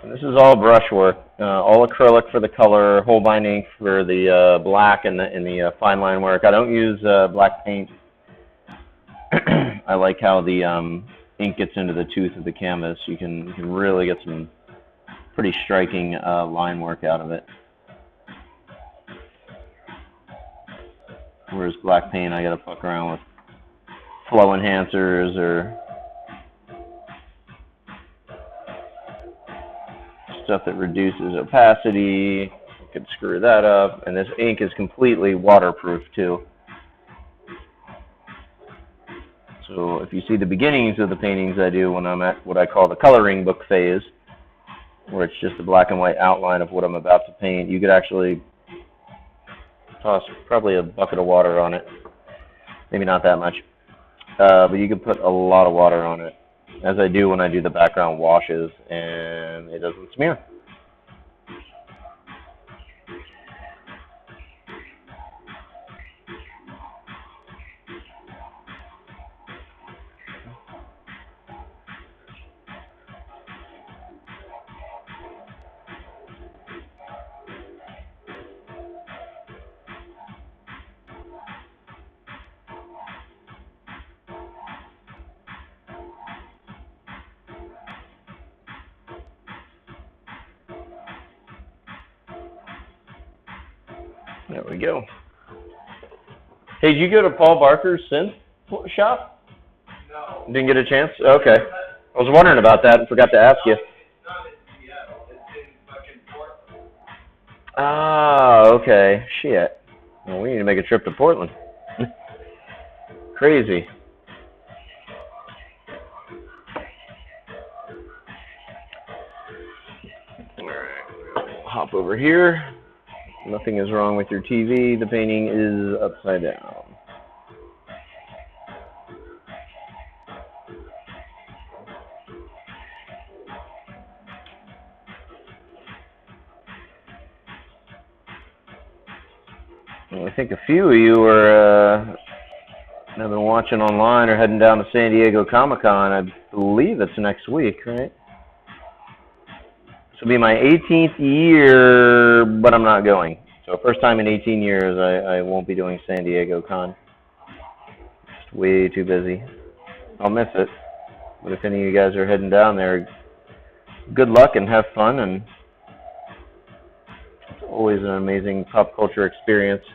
And this is all brush work, all acrylic for the color, Holbein ink for the black and the fine line work. I don't use black paint. I like how the ink gets into the tooth of the canvas. You can really get some pretty striking line work out of it. Whereas black paint, I gotta fuck around with flow enhancers or stuff that reduces opacity. You could screw that up. And this ink is completely waterproof too. So if you see the beginnings of the paintings I do when I'm at what I call the coloring book phase, where it's just a black and white outline of what I'm about to paint, you could actually toss probably a bucket of water on it. Maybe not that much. But you can put a lot of water on it, as I do when I do the background washes, and it doesn't smear. There we go. Hey, did you go to Paul Barker's synth shop? No. Didn't get a chance? Okay. I was wondering about that and forgot to ask you. It's not in Seattle. It's in fucking Portland. Ah, okay. Shit. Well, we need to make a trip to Portland. Crazy. All right. Hop over here. Nothing is wrong with your TV. The painting is upside down. Well, I think a few of you are have been watching online or heading down to San Diego Comic-Con. I believe it's next week, right? This will be my 18th year, but I'm not going. So first time in 18 years, I won't be doing San Diego Con. Just way too busy. I'll miss it. But if any of you guys are heading down there, good luck and have fun. And it's always an amazing pop culture experience.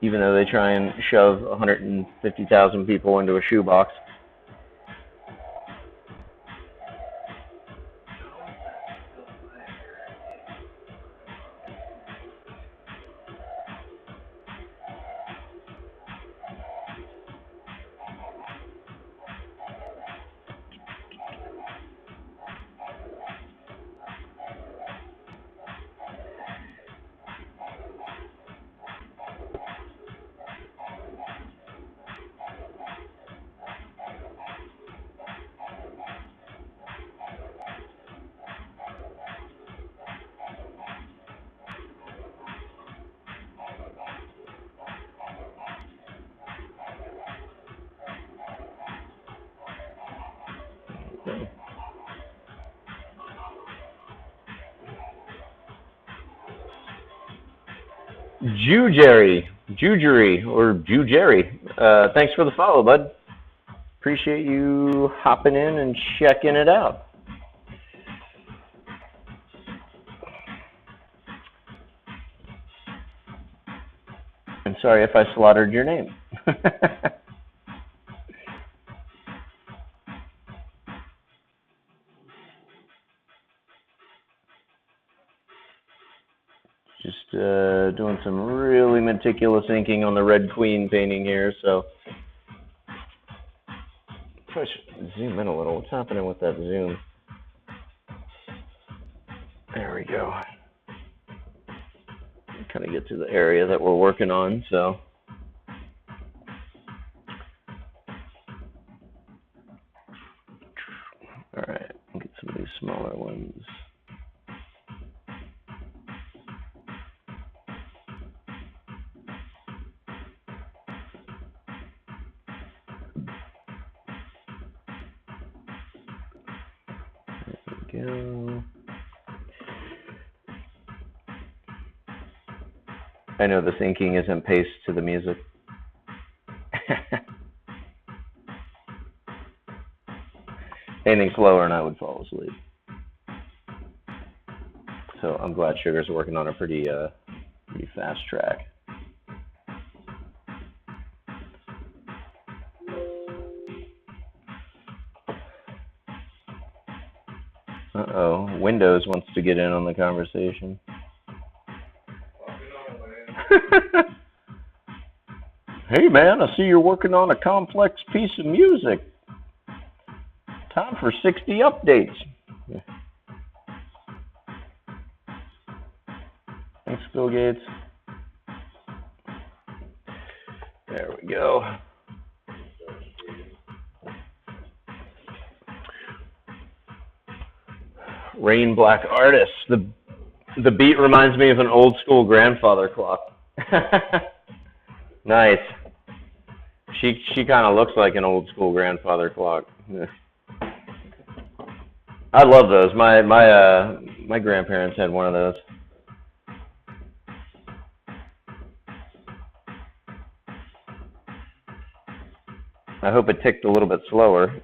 Even though they try and shove 150,000 people into a shoebox. Jujery, or Jujerry. Thanks for the follow, bud. Appreciate you hopping in and checking it out. I'm sorry if I slaughtered your name. Just doing some really meticulous inking on the Red Queen painting here, so probably should zoom in a little. What's happening with that zoom? There we go. Kind of get to the area that we're working on, so. All right, I'll get some of these smaller ones. There we go. I know this inking isn't paced to the music. Anything slower and I would fall asleep. So I'm glad Sugar's working on a pretty fast track. Uh-oh, Windows wants to get in on the conversation. Hey man, I see you're working on a complex piece of music. Time for 60 updates. Thanks, Bill Gates. There we go. Rain Black Artist. The beat reminds me of an old school grandfather clock. Nice. She kind of looks like an old school grandfather clock. I love those. My grandparents had one of those. I hope it ticked a little bit slower.